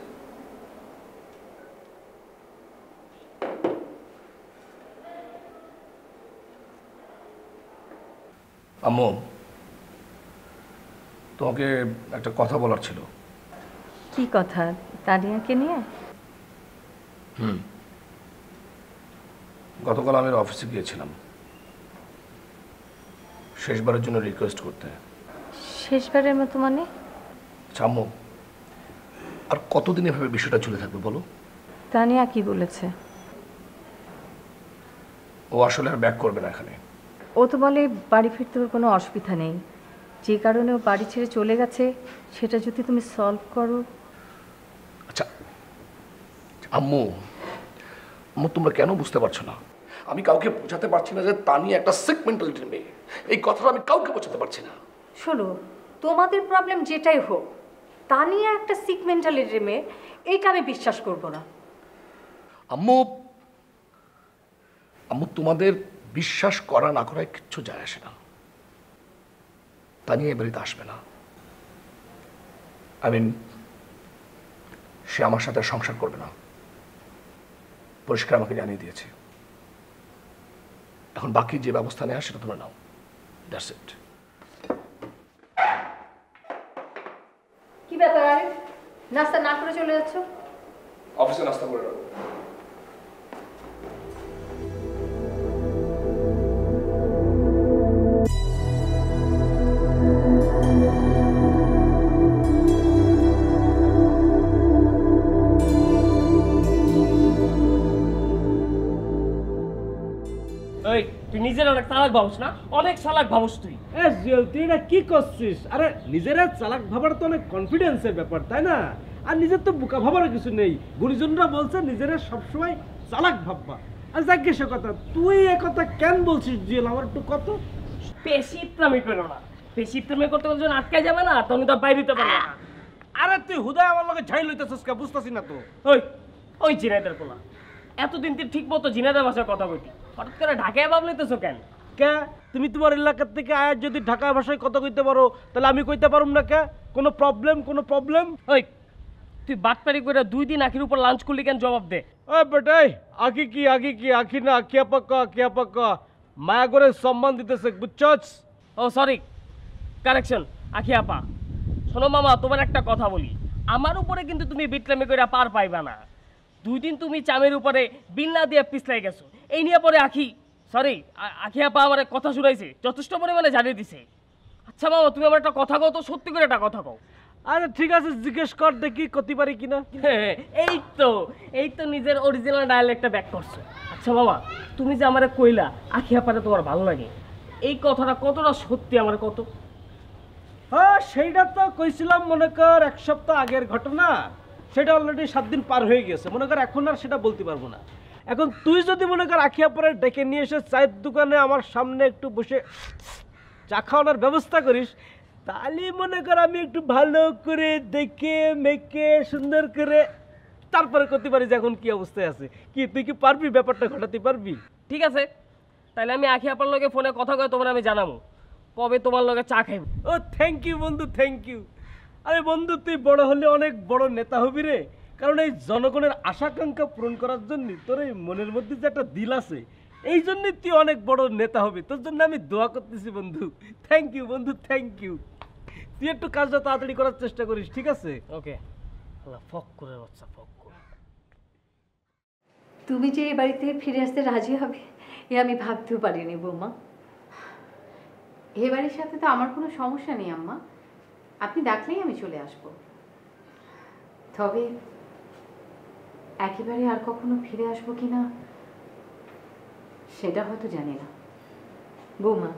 S12: আম্মু, তোমাকে একটা কথা বলার ছিল।
S9: কি কথা? তানিয়াকে নিয়ে?
S12: গতকাল আমি অফিসে গিয়েছিলাম শেষবারের জন্য রিকোয়েস্ট করতে।
S9: শেষবারের মতো মানে?
S12: আম্মু, আর কতদিন এভাবে বিষয়টা চলে থাকবে বলো?
S9: তানিয়া কি বলেছে?
S12: ও আসলে আর ব্যাক করবে না এখানে।
S9: ও তো বলে বাড়ি ফিরতে ওর কোনো অসুবিধা নেই, যে কারণে ও বাড়ি ছেড়ে চলে গেছে সেটা যদি তুমি সলভ করো।
S12: আচ্ছা আম্মু, তোমরা কেন বুঝতে পারছো না? আমি কাউকে বোঝাতে পারছি না যে তানিয়া একটা সিক মেন্টালিটির মেয়ে। এই কথাটা আমি কাউকে বোঝাতে পারছি না।
S9: শোনো, তোমাদের প্রবলেম যেটাই হোক, তানিয়া একটা সিক মেন্টালিটির মেয়ে, এইটা আমি বিশ্বাস করব না।
S12: আম্মু, তোমাদের বিশ্বাস করা না করায় কিচ্ছু যায় আসে না। তানিয়া এবারে আসবে না। সে আমার সাথে সংসার করবে না, পরিষ্কার আমাকে জানিয়ে দিয়েছে। এখন বাকি যে ব্যবস্থা নেওয়া সেটা তোমরা নাও। That's it.
S9: কি ব্যাপার আরিফ, নাস্তা না করে চলে যাচ্ছ?
S12: অফিসে নাস্তা করে রাখো।
S4: তুই নিজের অনেক চালাক ভাবস না? অনেক চালাক ভাবস তুই।
S3: তুই না কি করছিস? আরে নিজেরা চালাক ভাবার তো অনেক কনফিডেন্সের ব্যাপার, তাই না? আর নিজের তো বোকা ভাবার কিছু নেই। গুরুজনরা বলছে নিজেরা সবসময় চালাক ভাববা। আর জিজ্ঞেস কথা, তুই একথা কেন বলছিস জিয়াল? আমার একটু কত
S4: বেশি ইত্রামি করো না। বেশি ইত্রামি করতে করতে যখন আটকে যাবে না তখন তো বাইরে দিতে পারবে না।
S3: আরে তুই হুদায় আমার লগে ঝাই লইতেছিস কে? বুঝতেছি না তো।
S4: ওই জিনাইদের পোলা, এতদিন তুই ঠিক মতো জিনাইদের ভাষায় কথা কইতি, হঠাৎ করে ঢাকায় ভাব লইতেছো কেন?
S3: কে তুমি তোমার এলাকার থেকে আয়ার যদি ঢাকা ভাষায় কথা কইতে পারো তাহলে আমি কইতে পারুম না কে? কোনো প্রবলেম?
S4: ওই তুই বাটপারি করে 2 দিন আখির উপর লাঞ্চ করলি কেন? জবাব দে।
S3: ওই বেটাই, আখি কি আখি না কিয়া পাক্কা মায়া করে সম্মান দিতেছে, বুঝছস?
S4: ও সরি, কারেকশন, আখি আপা। শোনো মামা, তোমার একটা কথা বলি, আমার উপরে কিন্তু তুমি বিটলামি করে পার পাইবা না। 2 দিন তুমি চামের উপরে বিল্লা দিয়ে পিছলাই গেছো, এই নিয়ে পরে আখি আপা আমার কথা শুনাইছে, যথেষ্ট পরিমাণে জানিয়ে দিছে। আচ্ছা মামা, তুমি আমার একটা কথা কও তো, সত্যি করে একটা কথা কও।
S3: আরে ঠিক আছে, জিজ্ঞেস কর দেখি করতে পারি কিনা।
S4: এই তো নিজের অরিজিনাল ডায়ালেক্টটা ব্যাক করছো। আচ্ছা মামা, তুমি যে আমারে কইলা আখি আপারে তোমার ভালো লাগে, এই কথাটা কতটা সত্যি আমার কত?
S3: হ্যাঁ, সেইটা তো কইছিলাম মনে কর 1 সপ্তাহ আগের ঘটনা। সেটা অলরেডি 7 দিন পার হয়ে গেছে। মনে কর এখন আর সেটা বলতে পারবো না। এখন তুই যদি মনে কর আখিয়া পরে ডেকে নিয়ে এসে চায়ের দোকানে আমার সামনে একটু বসে চা খাওয়ানোর ব্যবস্থা করিস, তাহলে মনে কর আমি একটু ভালো করে দেখে মেখে সুন্দর করে তারপরে করতে পারি যে এখন কি অবস্থায় আছে। কি তুই কি পারবি ব্যাপারটা ঘটাতে পারবি?
S4: ঠিক আছে, তাহলে আমি আখি আপার লগে ফোনে কথা কয়ে তোমার আমি জানাবো কবে তোমার লগে চা খাইব।
S3: ও থ্যাংক ইউ বন্ধু, থ্যাংক ইউ। আরে বন্ধু, তুই বড় হলে অনেক বড় নেতা হবি রে। কারণ এই জনগণের আশাকাঙ্ক্ষা পূরণ করার জন্য তোর এই মনের মধ্যে যে একটা দিল আছে, এই জন্যই তুই অনেক বড় নেতা হবে। তোর জন্য আমি দোয়া করতেছি বন্ধু। থ্যাংক ইউ বন্ধু, থ্যাংক ইউ। তুই একটু কাজটা তাড়াতাড়ি করার চেষ্টা করিস, ঠিক আছে?
S4: ওকে। আল্লাহ ফক করে বাচ্চা, ফক করে।
S9: তুমি যে এই বাড়িতে ফিরে আসতে রাজি হবে এ আমি ভাবতেও পারিনি বৌমা।
S17: এ বাড়ির সাথে তো আমার কোনো সমস্যা নেই আম্মা, আপনি ডাকলেই আমি চলে আসব। তবে একেবারে আর কখনো ফিরে আসবো কিনা সেটা হয়তো জানি না।
S9: বৌমা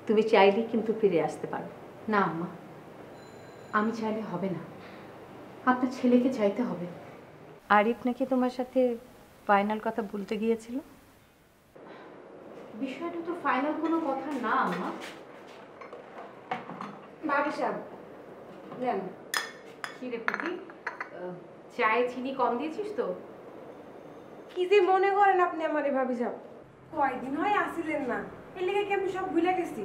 S9: তুমি চাইলেই কিন্তু ফিরে আসতে পারো।
S17: না আম্মা, আমি চাইলে হবে না, আপনার ছেলেকে চাইতে হবে।
S9: আরিফ নাকি তোমার সাথে ফাইনাল কথা বলতে গিয়েছিল?
S17: বিষয়টা তো ফাইনাল কোনো কথা না আম্মা। বাড়ি সাহেব নেন। কি রে প্রীতি, চায়ে চিনি কম দিয়েছিস তো?
S15: কি যে মনে করেন আপনি আমারে ভাবি যাব, কয়দিন হয় আসিলেন না, এর লেগে কি আমি সব ভুলে গেছি।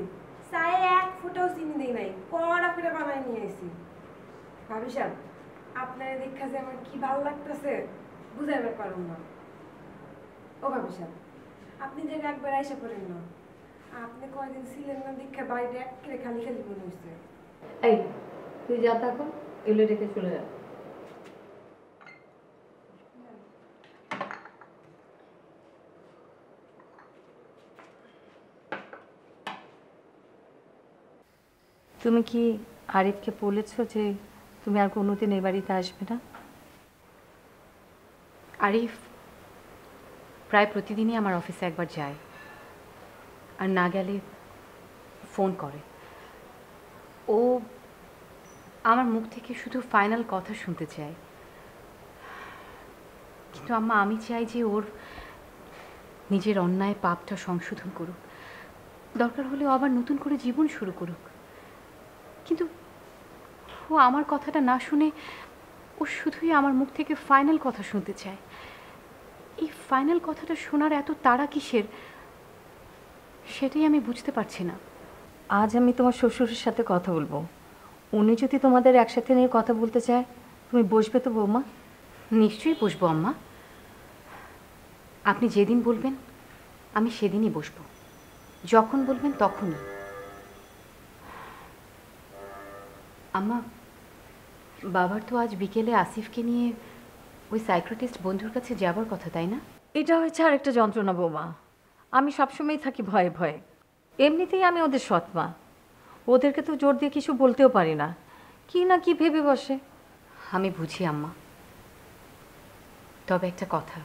S15: চায়ে এক ফোঁটাও চিনি দেই নাই, কড়া করে বানায় নিয়ে এসেছি। ভাবি সাহেব আপনার দেখা যে আমার কি ভালো লাগতেছে বুঝাইবার পারুন না। ও ভাবি সাহেব আপনি যে একবার আইসা পড়েন না, আপনি কয়দিন ছিলেন না দীক্ষা বাড়িতে একেবারে খালি খালি মনে হচ্ছে।
S9: এই তুই যা থাকো, এগুলো রেখে চলে যা। তুমি কি আরিফকে বলেছো যে তুমি আর কোনোদিন এই বাড়িতে আসবে না?
S17: আরিফ প্রায় প্রতিদিনই আমার অফিসে একবার যায়, আর না গেলে ফোন করে। ও আমার মুখ থেকে শুধু ফাইনাল কথা শুনতে চায়, কিন্তু আম্মা আমি চাই যে ওর নিজের অন্যায় পাপটা সংশোধন করুক, দরকার হলে আবার নতুন করে জীবন শুরু করুক। কিন্তু ও আমার কথাটা না শুনে ও শুধুই আমার মুখ থেকে ফাইনাল কথা শুনতে চায়। এই ফাইনাল কথাটা শোনার এত তাড়া কিসের সেটাই আমি বুঝতে পারছি না।
S9: আজ আমি তোমার শ্বশুরের সাথে কথা বলবো, উনি যদি তোমাদের একসাথে নিয়ে কথা বলতে চায় তুমি বসবে তো বৌমা?
S17: নিশ্চয়ই বসবো আম্মা, আপনি যেদিন বলবেন আমি সেদিনই বসবো, যখন বলবেন তখনই। আম্মা বাবার তো আজ বিকেলে আসিফকে নিয়ে ওই সাইক্রেটিস্ট বন্ধুর কাছে যাবার কথা, তাই না?
S9: এটা হচ্ছে আর একটা যন্ত্রণা বৌমা। আমি সবসময় থাকি ভয়ে ভয়ে, এমনিতেই আমি ওদের সৎমা, ওদেরকে তো জোর দিয়ে কিছু বলতেও পারি না, কি না কি ভেবে বসে।
S17: আমি বুঝি আম্মা, তবে একটা কথা,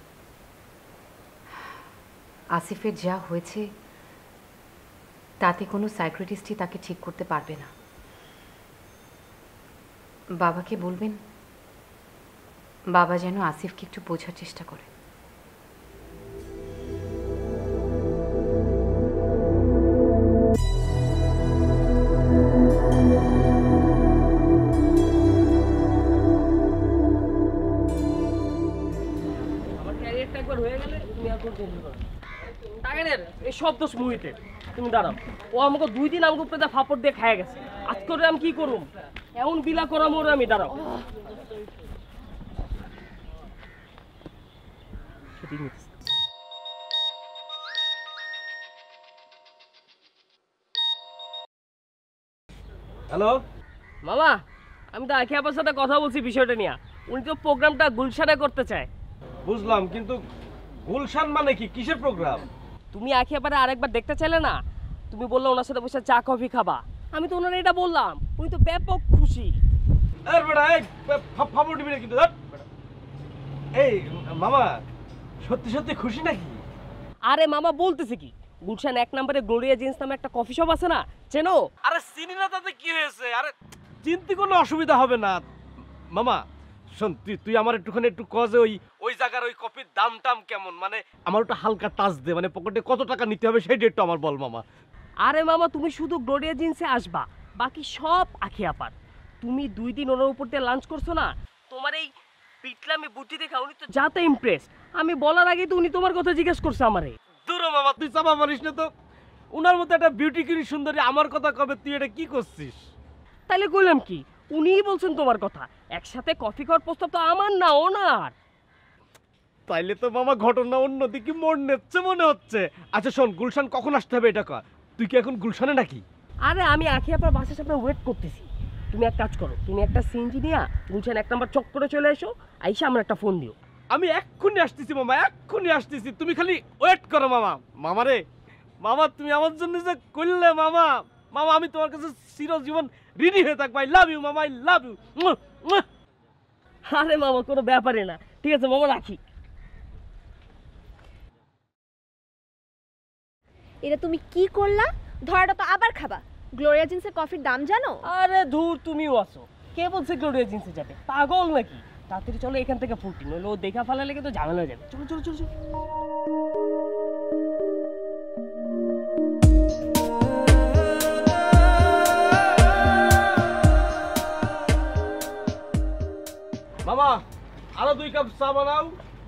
S17: আসিফের যা হয়েছে তাতে কোনো সাইক্রেটিস্টই তাকে ঠিক করতে পারবে না। বাবাকে বলবেন বাবা যেন আসিফকে একটু বোঝার চেষ্টা করে।
S4: আমার ক্যারিয়ারটা একবার হয়ে গেলে তুমি আর কোনো টেনশন করো না। টাইগারের এই সব দোষ মুহিতের। তুমি দাঁড়াও, ও আমাকে 2 দিন আমাকে উপরে ফাপড় দিয়ে খায় গেছে। আজ করে আমি কি করব? এমন বিলা করা মোরে আমি দাঁড়াও।
S3: হ্যালো
S4: মামা, আমি তো আখি আপার সাথে কথা বলছি বিষয়টা নিয়ে। উনি তো প্রোগ্রামটা গুলশানে করতে চায়।
S3: বুঝলাম, কিন্তু গুলশান মানে কি, কিসের প্রোগ্রাম?
S4: তুমি আখি আপারে আরেকবার দেখতে চাইলে না, তুমি বললে ওনার সাথে বসে চা কফি খাবা। আমি তো ওনার এটা বললাম, উনি তো ব্যাপক খুশি।
S3: এই বেটা, এই ফাপড় দিবি না কিন্তু। এই মামা সত্যি সত্যি খুশি নাকি?
S4: আরে মামা বলতেছে কি, গুলশান 1 নম্বরে গ্লোরিয়া জিন্স নামে একটা কফি শপ আছে না, চেনো?
S3: আরে চিনি না, তাতে কি হয়েছে? আরে চিনতে কোনো অসুবিধা হবে না মামা। শোন, তুই আমার একটুখানি একটু কজে ওই জায়গার ওই কফির দাম টাম কেমন, মানে আমার একটু হালকা টাচ দে, মানে পকেটে কত টাকা নিতে হবে সেই ডেটটা আমার বল মামা।
S4: আরে মামা তুমি শুধু গ্লোরিয়া জিন্সে আসবা, বাকি সব আখি আপার। তুমি 2 দিন ওনার উপর দিয়ে লাঞ্চ করছো না, তোমার এই পিটলামি বুদ্ধি দেখা উনি তো যাতে ইমপ্রেস। আমি বলার আগে তো উনি তোমার কথা জিজ্ঞেস করছে আমারে।
S3: দূর মামা, তুই চাপা মারিস না তো। উনার মতো একটা বিউটি কুইন সুন্দরী আমার কথা কবে, তুই এটা কি করছিস?
S4: তাইলে কইলাম কি, উনিই বলছেন তোমার কথা। একসাথে কফি খাওয়ার প্রস্তাব তো আমার না, ওনার।
S3: তাইলে তো মামা ঘটনা অন্যদিকে মোড় নিচ্ছে মনে হচ্ছে। আচ্ছা শোন, গুলশান কখন আসতে হবে এটা কর। তুই কি এখন গুলশানে নাকি?
S4: আরে আমি আখি আপার বাসার সামনে ওয়েট করতেছি। তুমি এক কাজ করো, তুমি একটা সিএনজি নিয়ে গুলশান 1 নম্বর চক্করে চলে এসো, আইসা আমার একটা ফোন দিও।
S3: আমি এক্ষুনি আসতেছি মামা, এক্ষুনি আসতেছি, তুমি খালি ওয়েট করো মামা। মামা রে, মামা তুমি আমার জন্য যে করলে মামা, মামা আমি তোমার কাছে চিরজীবন রেডি হয়ে থাকবো। আই লাভ ইউ মামা, আই লাভ ইউ।
S4: আরে মামা কোনো ব্যাপারে না, ঠিক আছে মামা রাখি।
S5: এটা তুমি কি করলা? ধরাটা তো আবার খাবা। গ্লোরিয়া জিন্সের কফির দাম জানো?
S4: আরে ধুর, তুমিও আসো। কে বলছে গ্লোরিয়া জিন্সে যাবে? পাগল নাকি? তাড়াতাড়ি চলো এখান থেকে ফুটি, নইলে ও দেখা ফেলালে কিন্তু ঝামেলা হয়ে যাবে। চলো চলো চলো চলো।
S3: মামা আরো 2 কাপ চা বানাও,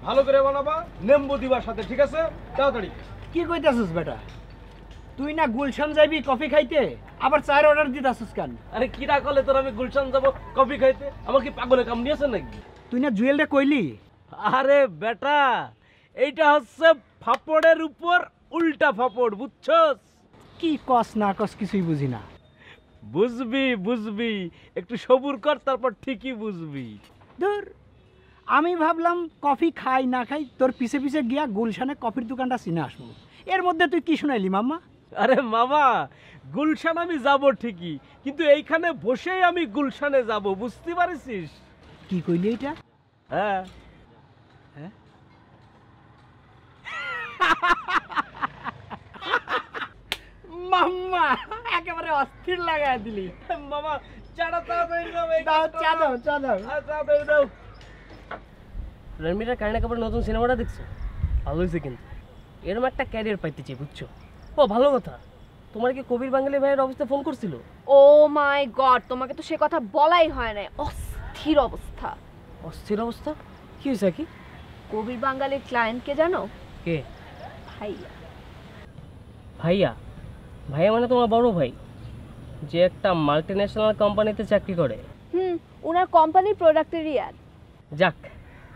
S3: ভালো করে বানাবা, নেম্বু দিবার সাথে, ঠিক আছে? তাড়াতাড়ি।
S14: কি কইতাছিস বেটা? তুই না গুলশান যাবি কফি খাইতে, আবার চায়ের অর্ডার দিতাছিস কেন?
S3: আরে কি না করলে তোর আমি গুলশান যাব কফি খাইতে? আমার কি পাগলে কাম নিয়েছে নাকি?
S14: তুই না জুয়েলটা কইলি?
S3: আরে বেটা, এইটা হচ্ছে ফাপড়ের উপর উল্টা ফাপড়, বুঝছস?
S14: কি কস না কস কিছুই বুঝি না।
S3: বুঝবি বুঝবি, একটু সবুর কর, তারপর ঠিকই বুঝবি।
S14: ধুর, আমি ভাবলাম কফি খাই না খাই তোর পিছে পিছে গিয়া গুলশানে কফির দোকানটা চিনে আসবো। এর মধ্যে তুই কি শুনাইলি মাম্মা?
S3: আরে মামা, গুলশান আমি যাব ঠিকই, কিন্তু এইখানে বসেই আমি গুলশানে যাব, বুঝতে পারছিস?
S14: কি কইলি এটা?
S3: হ্যাঁ
S14: হ্যাঁ, মাম্মা একেবারে অস্থির লাগায় দিলি।
S3: মামা চাটা তাড়াতাড়ি দাও,
S14: দাও চা দাও, চা দাও।
S3: তাড়াতাড়ি দাও।
S4: রণবীরের কারিনা কাপুরের নতুন সিনেমাটা দেখছো? ভালো হয়েছে কিন্তু। এরকম একটা ক্যারিয়ার পাইতে চাই, বুঝছো? ও ভালো কথা, তোমার কি কবির বাঙালি ভাইয়ের অফিসে ফোন করছিল?
S5: ও মাই গড, তোমাকে তো সে কথা বলাই হয় না। অস্থির অবস্থা।
S4: অস্থির অবস্থা? কি হয়েছে কি?
S5: কবির বাঙালির ক্লায়েন্টকে জানো?
S4: কে?
S5: ভাইয়া।
S4: ভাইয়া? ভাইয়া মানে তোমার বড় ভাই, যে একটা মাল্টিন্যাশনাল কোম্পানিতে চাকরি করে?
S5: ওনার কোম্পানির প্রোডাক্টেরই অ্যাড।
S4: যাক,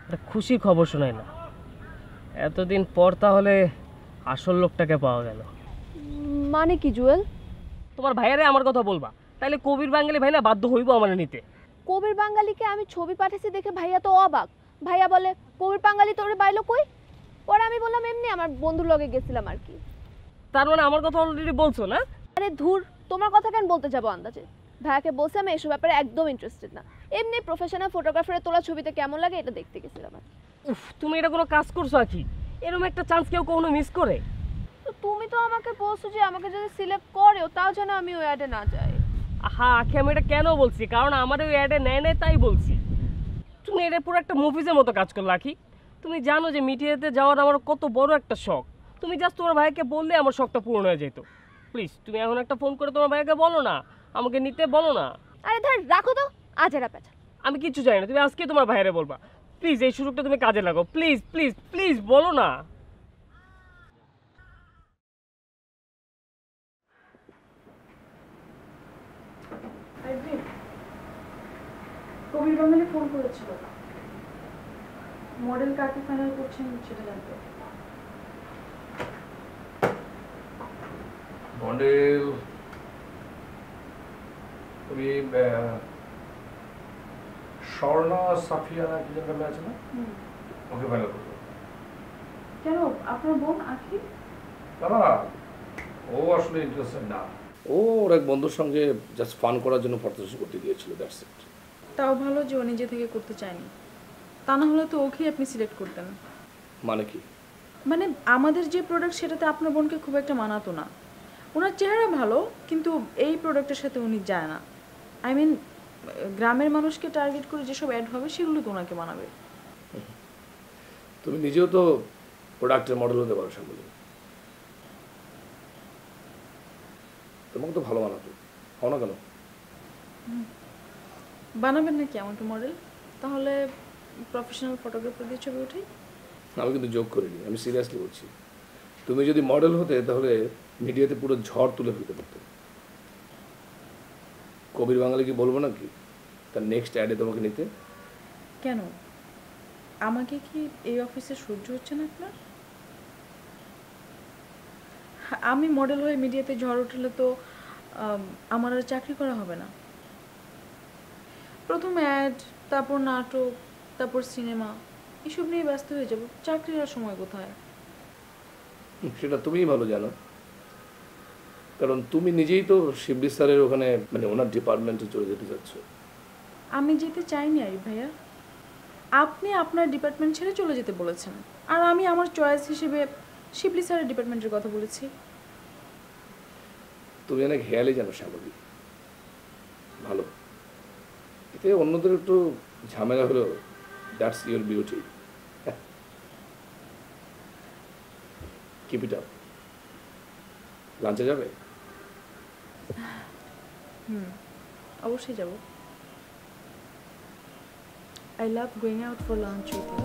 S4: একটা খুশির খবর শোনাই না। এতদিন পর তাহলে আসল লোকটাকে পাওয়া গেল।
S5: মানে কি জুয়েল?
S4: তোমার ভাইয়ারে আমার কথা বলবা, তাহলে কবির বাঙালি ভাই না বাধ্য হইব আমার নিতে।
S5: কবির বাঙালিকে আমি ছবি পাঠাইছি দেখে ভাইয়া তো অবাক। ভাইয়া বলে, কবির বাঙালি তোরে বাইলো কই? পরে আমি বললাম এমনি আমার বন্ধুর লগে গেছিলাম আর কি।
S4: তার মানে আমার কথা অলরেডি বলছো না?
S5: আরে ধুর, তোমার কথা কেন বলতে যাবো আন্দাজে? ভাইয়াকে বলছি আমি এসব ব্যাপারে একদম ইন্টারেস্টেড না। এমনি প্রফেশনাল ফটোগ্রাফারের তোলা ছবিতে কেমন লাগে এটা দেখতে গেছিলাম।
S4: উফ, তুমি এটা কোনো কাজ করছো আকি? এরকম একটা চান্স কেউ কখনো মিস করে?
S5: তুমি তো আমাকে বলছো যে আমাকে যদি সিলেক্ট করেও তাও যেন আমি ওই অ্যাডে না যাই।
S4: হ্যাঁ আখি, আমি এটা কেন বলছি, কারণ আমার ওই অ্যাডে নেয় নেয় তাই বলছি। তুমি এটা পুরো একটা মুভিজের মতো কাজ করলো আখি। তুমি জানো যে মিডিয়াতে যাওয়ার আমার কত বড় একটা শখ। তুমি জাস্ট তোমার ভাইকে বললে আমার শখটা পূরণ হয়ে যেত। প্লিজ তুমি এখন একটা ফোন করে তোমার ভাইকে বলো না, আমাকে নিতে বলো না।
S5: আরে ধর, রাখো তো আজেরা পেঁচা।
S4: আমি কিচ্ছু জানি না, তুমি আজকে তোমার ভাইরে বলবা। প্লিজ এই সুযোগটা তুমি কাজে লাগাও, প্লিজ প্লিজ প্লিজ বলো না।
S7: কবির বাঙালি ফোন করেছিল, মডেল কাকে ফাইনাল করছেন সেটা জানতে।
S12: মডেল তুমি স্বর্ণা সাফিয়া না কি যেন আছে না, ওকে ফাইনাল করবো।
S7: কেন, আপনার বোন আখি?
S12: না, ও আসলে ইন্টারেস্টেড না। ও ওর এক বন্ধুর সঙ্গে জাস্ট ফান করার জন্য ফটোশুট করতে গিয়েছিল, দ্যাটস ইট।
S7: তাও ভালো যে ও নিজে থেকে করতে চায়নি, তা না হলে তো ওকেই আপনি সিলেক্ট করতেন।
S12: মানে কি?
S7: মানে আমাদের যে প্রোডাক্ট সেটাতে আপনার বোনকে খুব একটা মানাতো না। ওনার চেহারা ভালো, কিন্তু এই প্রোডাক্টের সাথে উনি যায় না। আই মিন গ্রামের মানুষকে টার্গেট করে যেসব অ্যাড হবে সেগুলো তো ওনাকে মানাবে।
S12: তুমি নিজেও তো প্রোডাক্টের মডেল হতে পারো সামনে, তোমাকে তো ভালো মানাতো, হও না কেন?
S7: বানাবেন নাকি আমাকে মডেল? তাহলে প্রফেশনাল ফটোগ্রাফার দিয়ে ছবি উঠাই।
S12: আমি কিন্তু জোক করিনি, আমি সিরিয়াসলি বলছি। তুমি যদি মডেল হতে তাহলে মিডিয়াতে পুরো ঝড় তুলে ফেলতে পারতে। কবির বাঙালি কি বলবো নাকি?
S8: তার নেক্সট অ্যাডে তোমাকে নিতে?
S7: কেন, আমাকে কি এই অফিসে সহ্য হচ্ছে না আপনার? আমি মডেল হয়ে মিডিয়াতে ঝড় উঠলে তো আমার আর চাকরি করা হবে না। প্রথম অ্যাড, তারপর নাটক, তারপর সিনেমা, এসব নিয়ে ব্যস্ত হয়ে যাব। চাকরির আর সময় কোথায়?
S8: সেটা তুমিই ভালো জানো, কারণ তুমি নিজেই তো শিবলি স্যারের ওখানে মানে ওনার ডিপার্টমেন্টে চলে যেতে চাচ্ছ।
S7: আমি যেতে চাইনি আরিফ ভাইয়া, আপনি আপনার ডিপার্টমেন্ট ছেড়ে চলে যেতে বলেছেন, আর আমি আমার চয়েস হিসেবে শিবলি স্যারের ডিপার্টমেন্টের কথা বলেছি।
S8: তুমি অনেক হেয়ালি জানো স্বাভাবিক, ভালো। এতে অন্যদের একটু ঝামেলা হলো, that's your beauty. Keep it up. লাঞ্চে যাবে?
S7: অবশ্যই যাব। I love going out for lunch with you.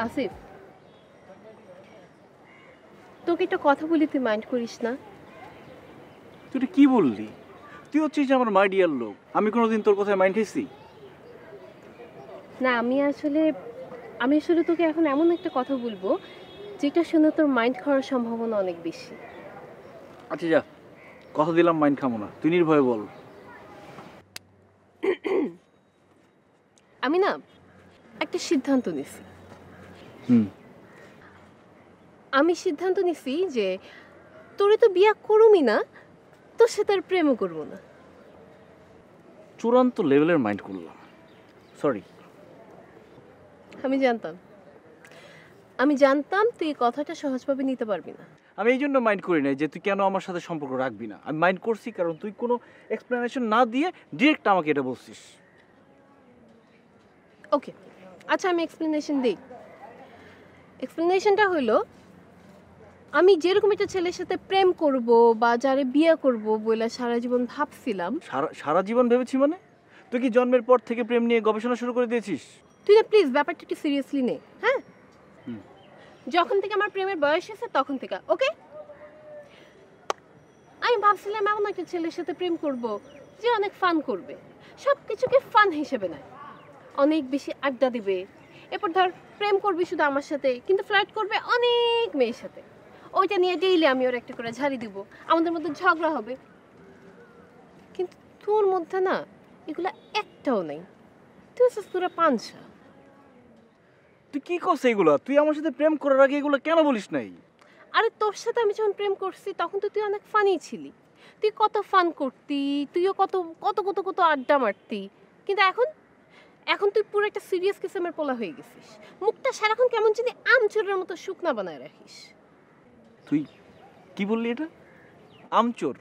S16: Asif, তোকে একটা কথা বলি, তুই মাইন্ড করিস না?
S11: তুই কি বললি? তুই হচ্ছিস আমার মাই ডিয়ার লোক, আমি কোনোদিন তোর কথায় মাইন্ড খাইছি?
S16: না, আমি আসলে তোকে এখন এমন একটা কথা বলবো যেটা শুনে তোর মাইন্ড খাওয়ার সম্ভাবনা অনেক বেশি।
S11: আচ্ছা যা, কথা দিলাম মাইন্ড খামো না, তুই নির্ভয়ে বল।
S16: আমি না একটা সিদ্ধান্ত নিছি। আমি সিদ্ধান্ত নিছি যে তোরে তো বিয়া করুমই না, তোর সাথে আর প্রেমও করবো না।
S11: চূড়ান্ত লেভেলের মাইন্ড করলাম, সরি।
S16: আমি জানতাম তুই এই কথাটা সহজভাবে নিতে পারবি না।
S11: আমি এই জন্য মাইন্ড করি নাই যে তুই কেন আমার সাথে সম্পর্ক রাখবি না। আমি মাইন্ড করছি কারণ তুই কোনো এক্সপ্লেনেশন না দিয়ে ডিরেক্ট আমাকে এটা বলছিস।
S16: ওকে, আচ্ছা আমি এক্সপ্লেনেশন দিই। এক্সপ্লেনেশনটা হলো, আমি যেরকম একটা ছেলের সাথে প্রেম করব বা যারে বিয়ে করব বলে সারা জীবন ভাবছিলাম।
S11: সারা জীবন ভেবেছি মানে? তুই কি জন্মের পর থেকে প্রেম নিয়ে গবেষণা শুরু করে দিয়েছিস?
S16: তুই না প্লিজ ব্যাপারটা একটু সিরিয়াসলি নে। হ্যাঁ, যখন থেকে আমার প্রেমের বয়স হয়েছে তখন থেকে, ওকে? আমি ভাবছিলাম এমন একটা ছেলের সাথে প্রেম করব যে অনেক ফান করবে, সব কিছুকে ফান হিসেবে নেয়, অনেক বেশি আড্ডা দিবে। এরপর ধর প্রেম করবি শুধু আমার সাথে, কিন্তু ফ্লার্ট করবে অনেক মেয়ের সাথে। ওইটা নিয়ে ডেইলি আমি ওর একটা করে ঝাড়ি দিব, আমাদের মধ্যে ঝগড়া হবে। কিন্তু তোর মধ্যে না এগুলো একটাও নেই, তুই হচ্ছিস পুরো পাঞ্চা।
S11: তুই কি করছিস এগুলো? তুই আমার সাথে প্রেম করার আগে এগুলো কেন বলিস নাই?
S16: আরে তোর সাথে আমি যখন প্রেম করছি তখন তো তুই অনেক ফানি ছিলি, তুই কত ফান করতি, তুইও কত কত কত কত আড্ডা মারতি। কিন্তু এখন তুই পুরো একটা সিরিয়াস কিসেমের পোলা হয়ে গেছিস, মুখটা সারাক্ষণ কেমন জানি আমচোরের মতো শুকনা বানায় রাখিস।
S11: তুই কি বললি এটা? আমচোর?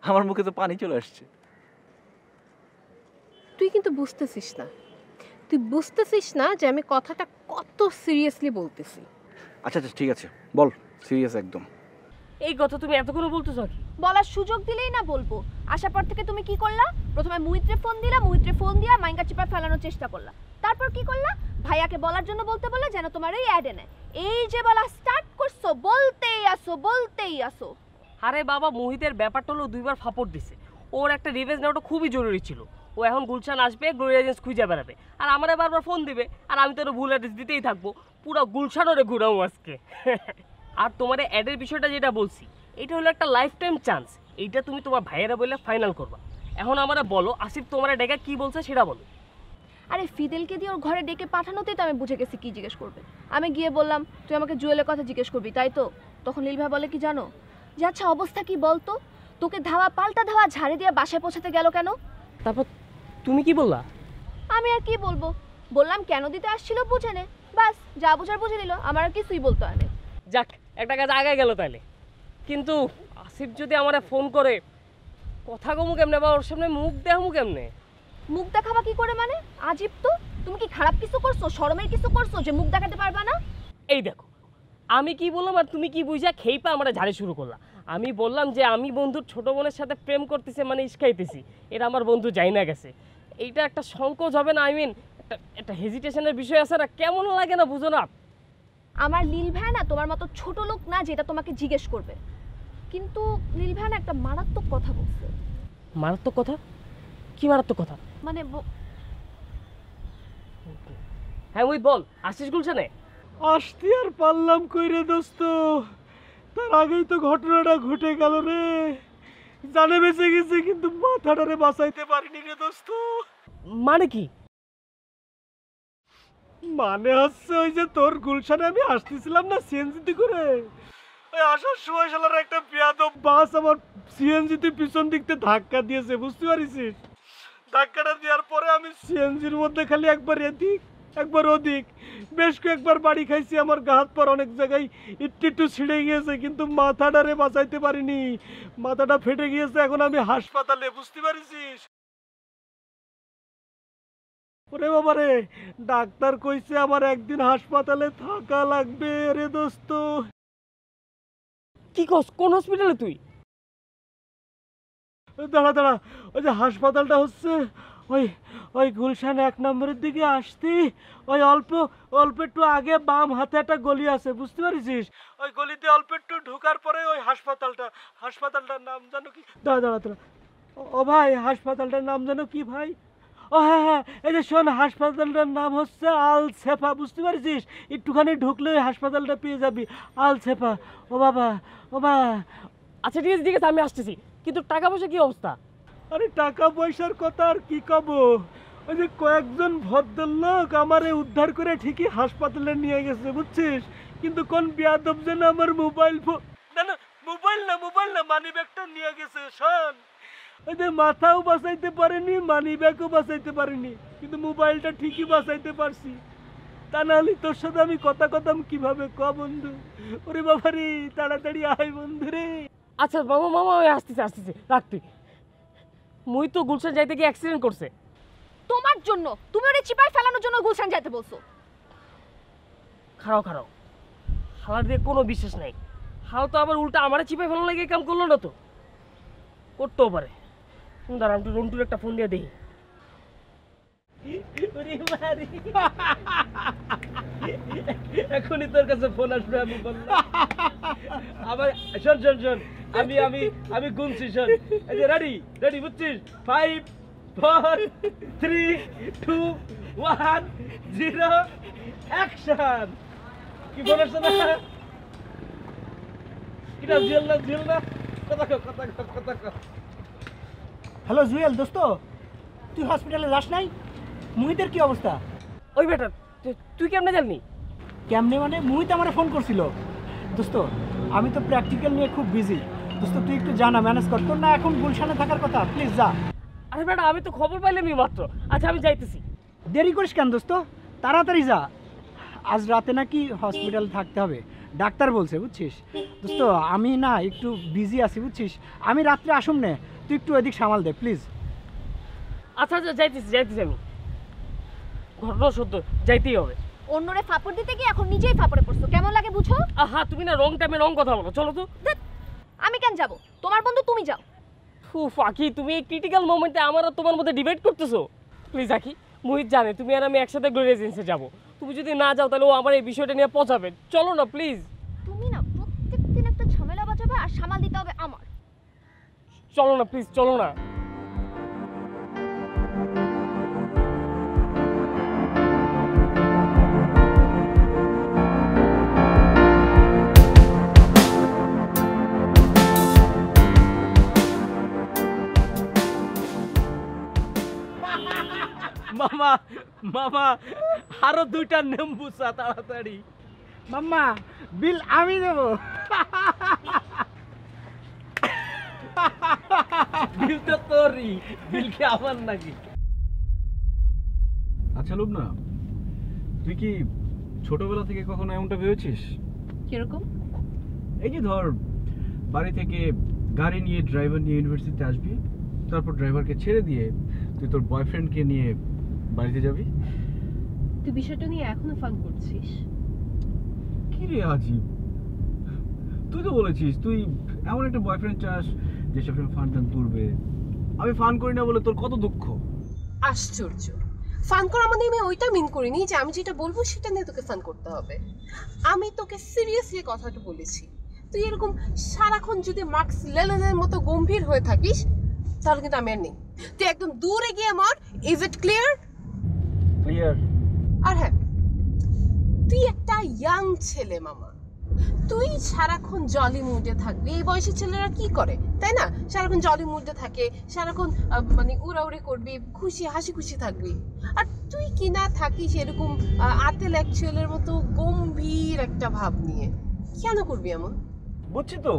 S11: আমার মুখে তো পানি চলে আসছে।
S16: তুই কিন্তু বুঝতেছিস না যে আমি কথাটা কত সিরিয়াসলি বলতেছি।
S11: আচ্ছা আচ্ছা ঠিক আছে, বল, সিরিয়াস একদম।
S4: এই কথা তুমি এতক্ষণ বলতেছ কি?
S5: বলার সুযোগ দিলেই না বলবো। আসার পর থেকে তুমি কি করলা? প্রথমে মুহিত্রে ফোন দিলা, মুহিত্রে ফোন দিয়া মাইঙ্গা চিপা ফেলানোর চেষ্টা করলা। তারপর কি করলা? ভাইয়াকে বলার জন্য বলতে বলে যেন তোমার এই অ্যাডে নেয়। এই যে বলা স্টার্ট করছো, বলতেই আসো।
S4: আরে বাবা, মোহিতের ব্যাপারটা হলো দুইবার ফাপড় দিছে, ওর একটা রিভেঞ্জ নেওয়াটা খুবই জরুরি ছিল। ও এখন গুলশান আসবে, গ্লোরি এজেন্স খুঁজে বেড়াবে, আর আমারে বারবার ফোন দিবে, আর আমি তো ওর ভুল অ্যাড্রেস দিতেই থাকবো। পুরো গুলশান ওরে ঘুরাবো আজকে। আর তোমার অ্যাডের বিষয়টা যেটা বলছি, এটা হলো একটা লাইফ টাইম চান্স। এইটা তুমি তোমার ভাইয়েরা বলে ফাইনাল করবা। এখন আমারে বলো, আসিফ তোমার ডেকে কি বলছে সেটা বলো।
S5: আরে ফিদেলকে দিয়ে ওর ঘরে ডেকে পাঠানোতেই তো আমি বুঝে গেছি কি জিজ্ঞেস করবে। আমি গিয়ে বললাম তুই আমাকে জুয়েলের কথা জিজ্ঞেস করবি, তাই তো? তখন নীল ভাই বলে কি জানো, যে আচ্ছা অবস্থা কি বলতো, তোকে পাল্টা ধাওয়া ঝাড়ে দিয়ে বাসায় পৌঁছাতে গেল কেন?
S4: তারপর তুমি কি বললা?
S5: আমি আর কি বলবো, বললাম কেন দিতে আসছিল বুঝে নে, বাস যা বুঝার বুঝে নিল, আমার আর কিছুই বলতে হয় না।
S4: যাক, একটা কাজ আগায় গেল তাইলে। কিন্তু আসিফ যদি আমারে ফোন করে, কথা কমু কেমনে বা ওর সামনে মুখ দেখামু কেমনে?
S5: মুখ দেখাবা কি করে মানে? আজীব তো। তুমি কি খারাপ কিছু করছো, শরমের কিছু করছো যে মুখ দেখাতে পারবা না?
S4: এই দেখো, আমি কি বললাম আর তুমি কি বুঝা খেইপা আমরা ঝাড়ি শুরু করলাম। আমি বললাম যে আমি বন্ধুর ছোট বোনের সাথে প্রেম করতেছি, মানে ইস্কাইতেছি, এটা আমার বন্ধু যাই না গেছে। এইটা একটা সংকোচ হবে না? আই মিন একটা হেজিটেশনের বিষয় আছে না? কেমন লাগে না, বুঝো না?
S5: আমার নীল ভাই না তোমার মতো ছোট লোক না যেটা তোমাকে জিজ্ঞেস করবে। কিন্তু নীল ভাই না একটা মারাত্মক কথা বলছে।
S4: মারাত্মক কথা? কি মারাত্মক কথা?
S5: মানে
S4: হ্যাঁ ওই বল, আসিস গুলশানে?
S3: আসতে আর পারলাম কই রে দোস্ত, তার আগেই তো ঘটনাটা ঘটে গেল রে। জানে বেঁচে গেছে কিন্তু মাথাটারে বাঁচাইতে পারিনি রে দোস্ত।
S4: মানে কি?
S3: মানে হচ্ছে ওই যে তোর গুলশানে আমি আসতেছিলাম না সিএনজিতে করে, ওই আসার সময় শালার একটা বেয়াদব বাস আমার সিএনজিতে পিছন দিকতে ধাক্কা দিয়েছে, বুঝতে পারিস? ধাক্কাটা দেওয়ার পরে আমি সিএনজির মধ্যে খালি একবার এদিক একবার ওদিক বেশ কয়েকবার বাড়ি খাইছি। আমার গা হাত পর অনেক জায়গায় একটু ছিঁড়ে গিয়েছে কিন্তু মাথাটারে বাঁচাইতে পারিনি, মাথাটা ফেটে গিয়েছে। এখন আমি হাসপাতালে, বুঝতে পারিস? ওরে বাবা রে, ডাক্তার কইছে আমার একদিন হাসপাতালে থাকা লাগবে রে দোস্ত।
S4: কি কস? কোন হসপিটালে তুই?
S3: দাঁড়া দাঁড়া, ওই যে হাসপাতালটা হচ্ছে ওই ওই গুলশান 1 নম্বরের দিকে আসতি, ওই অল্প অল্প একটু আগে বাম হাতে একটা গলি আছে, বুঝতে পারিস? ওই গলিতে অল্প একটু ঢোকার পরে ওই হাসপাতালটার নাম জানো কি? দাঁড়া দাঁড়া দাঁড়া, ও ভাই হাসপাতালটার নাম জানো কি ভাই? ও হ্যাঁ হ্যাঁ, এই যে শোন, হাসপাতালটার নাম হচ্ছে আল সেফা, বুঝতে পারছিস? একটুখানি ঢুকলে ওই হাসপাতালটা পেয়ে যাবি, আল সেফা। ও বাবা, ও বাবা।
S4: আচ্ছা ঠিক আছে ঠিক আছে, আমি আসতেছি। কিন্তু টাকা পয়সা কি অবস্থা?
S3: আরে টাকা পয়সার কথা আর কি কব, ওই যে কয়েকজন ভদ্রলোক আমারে উদ্ধার করে ঠিকই হাসপাতালে নিয়ে গেছে, বুঝছিস? কিন্তু কোন বেয়াদব যেন আমার মোবাইল ফোন, না না মোবাইল না মানি ব্যাগটা নিয়ে গেছে। শোন, ওই যে মাথাও বাঁচাইতে পারেনি, মানি ব্যাগও বাঁচাইতে পারিনি, কিন্তু মোবাইলটা ঠিকই বাঁচাইতে পারছি। তা নাহলে তোর সাথে আমি কথা কথাম কিভাবে ক বন্ধু? ওরে বাবা রে, তাড়াতাড়ি আয় বন্ধু রে।
S4: আচ্ছা মামা মামা ওই আসতেছে রাখতি। মুই তো গুলশান যাইতে গিয়ে অ্যাক্সিডেন্ট করছে।
S5: তোমার জন্য? তুমি ওরে চিপায় ফেলানোর জন্য গুলশান যাইতে বলছো?
S4: খারাও হালার দিয়ে কোনো বিশ্বাস নাই। হাল তো আবার উল্টা আমারে চিপায় ফেলানো লাগে কাম করলো না তো, করতেও পারে। দাঁড়া আমি রন্টুর একটা ফোন দিয়ে দেখি।
S3: এখনই তোর কাছে ফোন আসবে, আমি বললাম। আবার শোন, আমি গুনছি, শোন। এই যে রেডি বুঝছিস? 5 4 3 2 1 0 অ্যাকশন। কি বলছ না? কিটা জেল না কথা কর।
S18: হ্যালো জুয়েল দোস্ত, তুই হসপিটালে যাস নাই? মুহিতের কি অবস্থা?
S4: ওই বেটা তুই কেমনে জানলি?
S18: কেমনে মানে? মুহিত আমার ফোন করছিল। দোস্ত আমি তো প্র্যাকটিক্যাল নিয়ে খুব বিজি, দোস্ত তুই একটু জানা ম্যানেজ কর। তোর না এখন গুলশানে থাকার কথা, প্লিজ যা।
S4: আরে বেটা আমি তো খবর পাইলামই মাত্র। আচ্ছা আমি যাইতেছি।
S18: দেরি করিস কেন দোস্ত, তাড়াতাড়ি যা। আজ রাতে নাকি হসপিটালে থাকতে হবে, ডাক্তার বলছে, বুঝছিস? দোস্ত আমি না একটু বিজি আছি, বুঝছিস? আমি রাত্রে আসুম নে, তুই একটু ওইদিক সামাল দে প্লিজ।
S4: আচ্ছা যাইতেছি আমি। ঘটনা সত্য, যাইতেই হবে।
S5: অন্যরে ফাপড় দিতে গিয়ে এখন নিজেই ফাপড়ে পড়ছো, কেমন লাগে বুঝো?
S4: আহা তুমি না রং টাইমে রং কথা বলো, চলো তো।
S5: আমি কেন যাব? তোমার বন্ধু তুমি যাও।
S4: আখি তুমি এই ক্রিটিক্যাল মোমেন্টে আমার আর তোমার মধ্যে ডিবেট করতেছো? প্লিজ আখি, মোহিত জানে তুমি আর আমি একসাথে গ্লোরি রেসিডেন্সে যাবো। তুমি যদি না যাও তাহলে ও আমার এই বিষয়টা নিয়ে পচাবে। চলো না প্লিজ।
S5: তুমি না প্রত্যেকদিন একটা ঝামেলা বাজাবে আর সামাল দিতে হবে আমার।
S4: চলো না প্লিজ, চলো না।
S3: মামা আরো 2টা নেম্বু চা তাড়াতাড়ি।
S18: মাম্মা বিল আমি দেব।
S3: বিল তো তোরই, বিল কি আমার নাকি?
S19: আচ্ছা লুবনা, তুই কি ছোটবেলা থেকে কখনো এমনটা ভেবেছিস?
S16: কিরকম?
S19: এই যে ধর বাড়ি থেকে গাড়ি নিয়ে ড্রাইভার নিয়ে ইউনিভার্সিটিতে আসবি, তারপর ড্রাইভারকে ছেড়ে দিয়ে তুই তোর বয়ফ্রেন্ডকে নিয়ে বাড়িতে যাবি।
S16: তুই বিষয়টা নিয়ে এখনো ফান করছিস?
S19: কি রে আজীব, তুই তো বলেছিস তুই এমন একটা বয়ফ্রেন্ড চাস যে সবসময় ফান টান করবে। আমি ফান করি না বলে তোর কত দুঃখ।
S16: আশ্চর্য, ফান করা মানে আমি ওইটা মিন করিনি যে আমি যেটা বলবো সেটা নিয়ে তোকে ফান করতে হবে। আমি তোকে সিরিয়াসলি কথাটা বলেছি। তুই এরকম সারাক্ষণ যদি মার্কস লেলেনের মতো গম্ভীর হয়ে থাকিস তাহলে কিন্তু আমি আর নেই। তুই একদম দূরে গিয়ে মর। Is it clear?
S19: ক্লিয়ার।
S16: আর হ্যাঁ, তুই একটা ইয়াং ছেলে মামা, তুই সারাক্ষণ জলি মুডে থাকবি। এই বয়সের ছেলেরা কি করে তাই না? সারাক্ষণ জলি মুডে থাকে, সারাক্ষণ মানে উড়াউড়ি করবি, খুশি হাসি খুশি থাকবি। আর তুই কি না থাকিস এরকম আতেল এক ছেলের মতো গম্ভীর একটা ভাব নিয়ে? কেন করবি এমন?
S19: বুঝছি তো,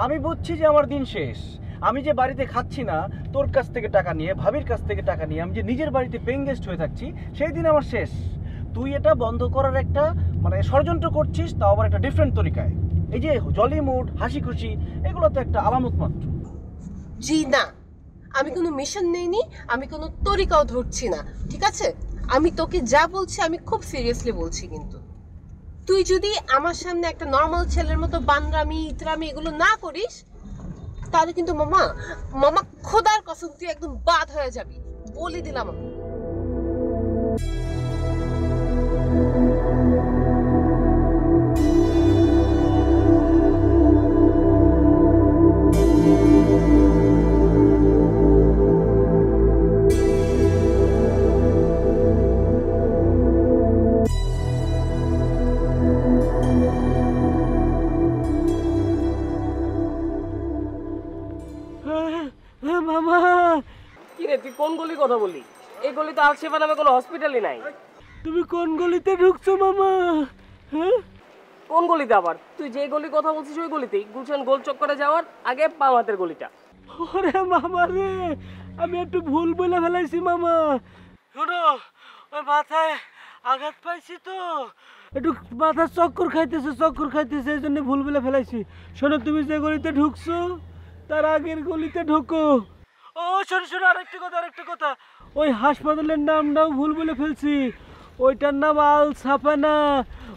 S19: আমি বুঝছি যে আমার দিন শেষ। আমি যে বাড়িতে খাচ্ছি না তোর কাছ থেকে টাকা নিয়ে, ভাবির কাছ থেকে টাকা নিয়ে, আমি যে নিজের বাড়িতে পেইং গেস্ট হয়ে থাকছি, সেই দিন আমার শেষ। তুই এটা বন্ধ করার একটা মানে ষড়যন্ত্র করছিস, তাও আবার একটা ডিফারেন্ট তরিকায়। এই যে জলি মুড, হাসি খুশি, এগুলো তো একটা আলামত মাত্র।
S16: জি না, আমি কোনো মিশন নেইনি, আমি কোনো তরিকাও ধরছি না, ঠিক আছে? আমি তোকে যা বলছি আমি খুব সিরিয়াসলি বলছি। কিন্তু তুই যদি আমার সামনে একটা নর্মাল ছেলের মতো বানরামি ইতরামি এগুলো না করিস তাহলে কিন্তু মামা মামা খোদার কসম তুই একদম বাদ হয়ে যাবি, বলে দিলাম আমি।
S4: মামা কি রে, তুই কোন গলি কথা বলি? এই গলিতে আলশেফা নামে কোনো হসপিটালই নাই।
S3: তুমি কোন গলিতে ঢুকছো মামা? হ্যাঁ,
S4: কোন গলিতে আবার? তুই যে গলি কথা বলছিস ওই গলিতেই, গুলশান গোল চক্করে যাওয়ার আগে বাম হাতের গলিটা।
S3: ওরে মামা রে, আমি একটু ভুল বলে ফেলাইছি মামা। শোনো, ওই মাথায় আঘাত পাইছি তো, একটু মাথা চক্কর খাইতেছে, এই জন্য ভুল বলে ফেলাইছি। শোনো, তুমি যে গলিতে ঢুকছো তার আগের গলিতে ঢোকো। ও শোনো, আরেকটা কথা, ওই হাসপাতালের নামটাও ভুল বলে ফেলছি। ওইটার নাম আল সাফা না,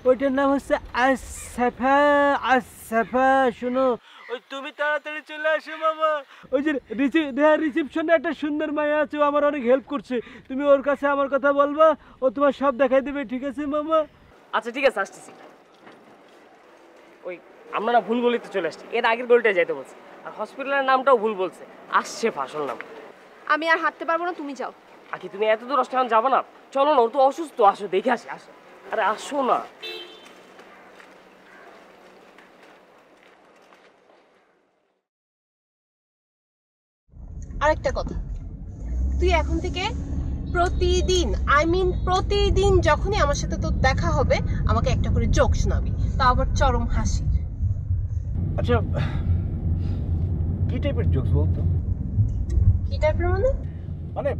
S3: ওইটার নাম হচ্ছে আসাফা। শোনো, ওই তুমি তাড়াতাড়ি চলে আসো মামা। ওই যে রিসেপশনে একটা সুন্দর মায়া আছে, ও আমার অনেক হেল্প করছে। তুমি ওর কাছে আমার কথা বলবা, ও তোমার সব দেখাই দেবে, ঠিক আছে মামা?
S4: আচ্ছা ঠিক আছে, আসতেছি। ওই আমরা না ভুল গলিতে চলে আসছি, এর আগের গলিটায় যাইতে বলছি। আর হসপিটালের নামটাও ভুল বলছে, আসছে আসল নাম।
S5: আমি আর হাঁটতে পারবো না, তুমি যাও।
S4: আকি তুমি এত দূর আসতে যাবো না? চলো না, ও তো অসুস্থ, আসো দেখে আসি। আসো, আরে আসো না।
S16: আরেকটা কথা, তুই এখন থেকে প্রতিদিন প্রতিদিন যখনই আমার সাথে তোর দেখা হবে আমাকে একটা করে জোক শোনাবি, তা আবার চরম হাসি।
S19: আচ্ছা, কি টাইপের জোকস বলতো?
S16: কি টাইপের
S19: মানে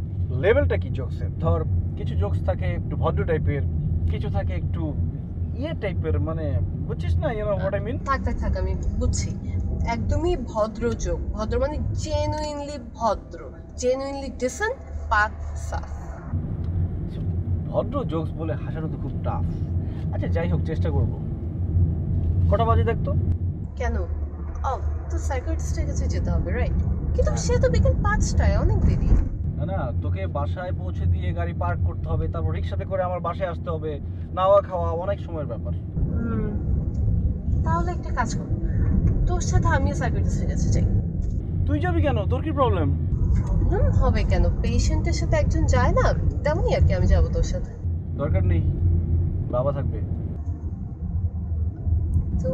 S19: লেভেলটা কি জোকসের? ধর কিছু জোকস থাকে একটু ভদ্র টাইপের, কিছু থাকে একটু টাইপের, মানে বুঝছিস না? You know what I mean?
S16: থাক, আমি বুঝছি। একদমই ভদ্র জোক, ভদ্র মানে জেনুইনলি ভদ্র, জেনুইনলি ডিসেন্ট, পাক সাফ।
S19: ভদ্র জোকস বলে হাসানো তো খুব টাফ। আচ্ছা যাই হোক, চেষ্টা করব। কটা বাজে দেখতো?
S16: কেন? তো সাইকিয়াট্রিস্টের কাছে যেতে হবে, রাইট? কিন্তু সে তো বিকেল 5টায়, অনেক দেরি।
S19: না, তোকে বাসায় পৌঁছে দিয়ে গাড়ি পার্ক করতে হবে, তারপর রিক্সাতে করে আমার বাসায় আসতে হবে, নাওয়া খাওয়া অনেক সময়ের ব্যাপার।
S16: তাহলে একটা কাজ কর, তোর সাথে আমিও সাইকিয়াট্রিস্টের কাছে যাই।
S19: তুই যাবি কেন? তোর কি প্রবলেম?
S16: হবে কেন, পেশেন্টের সাথে একজন যায় না, তেমনই আর কি আমি যাবো তোর সাথে।
S19: দরকার নেই, বাবা থাকবে।
S16: তো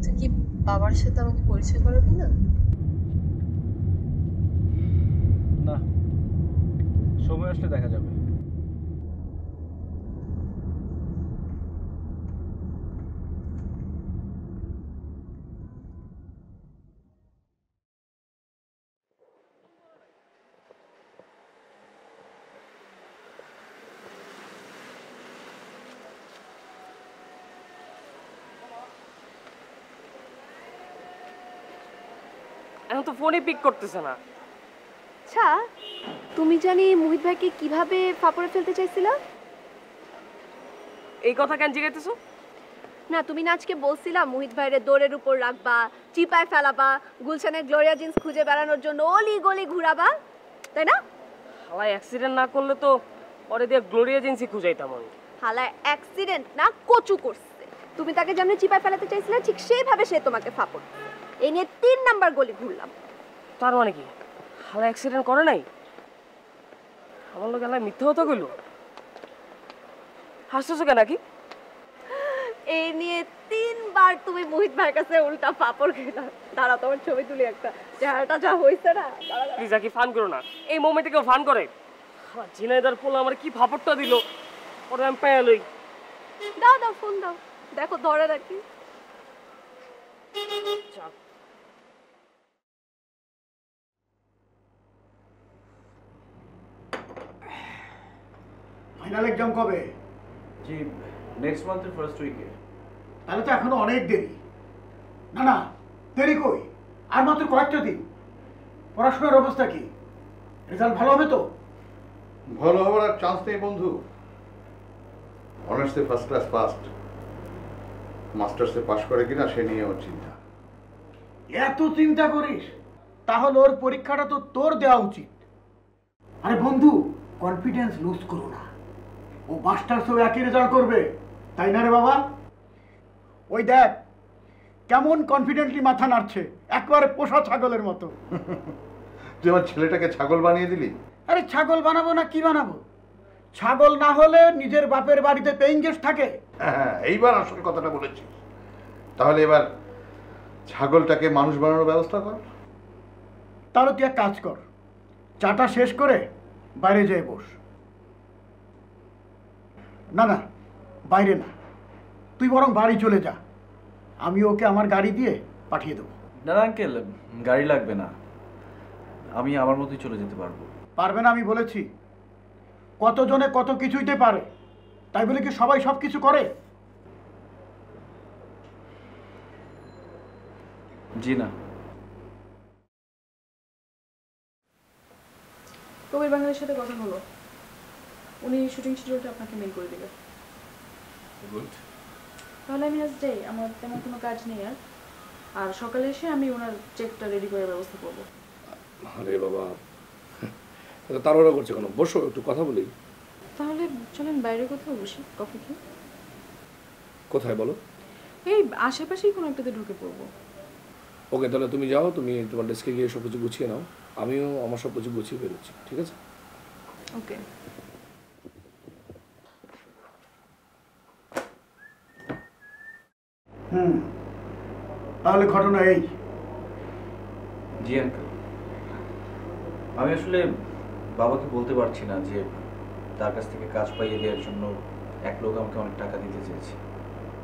S16: তুই কি বাবার সাথে আমাকে পরিচয় করাবি না?
S19: না, সময় আসলে দেখা যাবে।
S4: এখন তো ফোনই পিক করতেছে না।
S5: আচ্ছা, তুমি জানি মোহিত ভাইকে কিভাবে ফাপড়ে ফেলতে চাইছিলা?
S4: এই কথা কেন জিজ্ঞাসা?
S5: না, তুমি না আজকে বলছিলা মোহিত ভাইরে দৌড়ের উপর রাখবা, চিপায় ফেলাবা, গুলশানের গ্লোরিয়া জিন্স খুঁজে বেড়ানোর জন্য অলি গলি ঘুরাবা, তাই না?
S4: হালাই অ্যাক্সিডেন্ট না করলে তো পরে দিয়ে গ্লোরি এজেন্সি খুঁজাইতাম আমি।
S5: হালা অ্যাক্সিডেন্ট না কচু করছে। তুমি তাকে যেমন চিপায় ফেলাতে চাইছিলে ঠিক সেইভাবে সে তোমাকে ফাপড়। এই নিয়ে 3 নাম্বার গলি ঘুরলাম।
S4: তার মানে কি হালা অ্যাক্সিডেন্ট করে নাই? আমার লোক এলাই মিথ্যা কথা কইল। হাসতেছো কেন নাকি?
S5: এই নিয়ে 3 বার তুমি মোহিত ভাইয়ের কাছে উল্টা ফাপড় খেলা। দাঁড়া তোমার ছবি তুলি একটা। চেহারাটা যা হইছে না।
S4: প্লিজ কি ফান করো না। এই মোমেন্টে কেউ ফান করে? জিনাইদার পোলা আমার কি ফাপড়টা দিল। পরে আমি পেয়ে লই।
S5: দাও দাও ফোন দাও। দেখো ধরে রাখি।
S14: ফাইনাল এক্সাম কবে?
S19: জি নেক্সট মান্থের ফার্স্ট উইকে।
S14: তাহলে তো এখনো অনেক দেরি। না না দেরি কই, আর মাত্র কয়েকটা দিন। পড়াশোনার অবস্থা কি? রেজাল্ট ভালো হবে তো?
S10: ভালো হওয়ার আর চান্স নেই বন্ধু। অনার্সে ফার্স্ট ক্লাস পাস্ট, মাস্টার্সে পাশ করে কিনা সে নিয়ে ওর চিন্তা।
S14: এত চিন্তা করিস? তাহলে ওর পরীক্ষাটা তো তোর দেওয়া উচিত। আরে বন্ধু, কনফিডেন্স লুজ করো না। ও মাস্টার্সেও একই রেজাল্ট করবে, তাই না রে বাবা? ওই দেখ কেমন কনফিডেন্টলি মাথা নাড়ছে, একবারে পোষা ছাগলের মতো।
S10: তুই আমার ছেলেটাকে ছাগল বানিয়ে দিলি।
S14: আরে ছাগল বানাবো না কি বানাবো? ছাগল না হলে নিজের বাপের বাড়িতে পেইং গেস্ট থাকে।
S10: হ্যাঁ এইবার আসল কথাটা বলেছিস। তাহলে এবার ছাগলটাকে মানুষ বানানোর ব্যবস্থা কর।
S14: তাহলে তুই এক কাজ কর, চাটা শেষ করে বাইরে যেয়ে বস। না না বাইরে না, তুই বরং বাড়ি চলে যা, আমি ওকে আমার গাড়ি দিয়ে পাঠিয়ে দেবো।
S19: না আঙ্কেল, গাড়ি লাগবে না, আমি আমার মতোই চলে যেতে পারবো।
S14: পারবে না আমি বলেছি? কতজনে কত কিছুইতে পারে, তাই বলে কি সবাই সব কিছু করে?
S19: জি না।
S7: কবির বাঙালির সাথে কথা হলো, উনি শুটিং শিডিউলটা আপনাকে মেল করে দেবে।
S19: গুড।
S7: তাহলে আমি আজ যাই, আমার তেমন কোনো কাজ নেই আর। আর সকালে এসে আমি ওনার চেকটা রেডি করার ব্যবস্থা করবো।
S12: আরে বাবা তাড়াহুড়া করছে কেন? বসো একটু কথা বলি।
S7: তাহলে চলেন বাইরে কোথাও বসি, কফি খেয়ে।
S12: কোথায় বলো?
S7: এই আশেপাশেই কোনো একটাতে ঢুকে পড়বো।
S12: ওকে তাহলে তুমি যাও, তুমি তোমার ডেস্কে গিয়ে সব কিছু গুছিয়ে নাও, আমিও আমার সব কিছু গুছিয়ে বেরোচ্ছি, ঠিক আছে?
S7: ওকে।
S14: তাহলে ঘটনা এই।
S19: জি আঙ্কেল, আমি আসলে বাবাকে বলতে পারছি না যে তার কাছ থেকে কাজ পাইয়ে দেওয়ার জন্য এক লোক আমাকে অনেক টাকা দিতে চেয়েছে।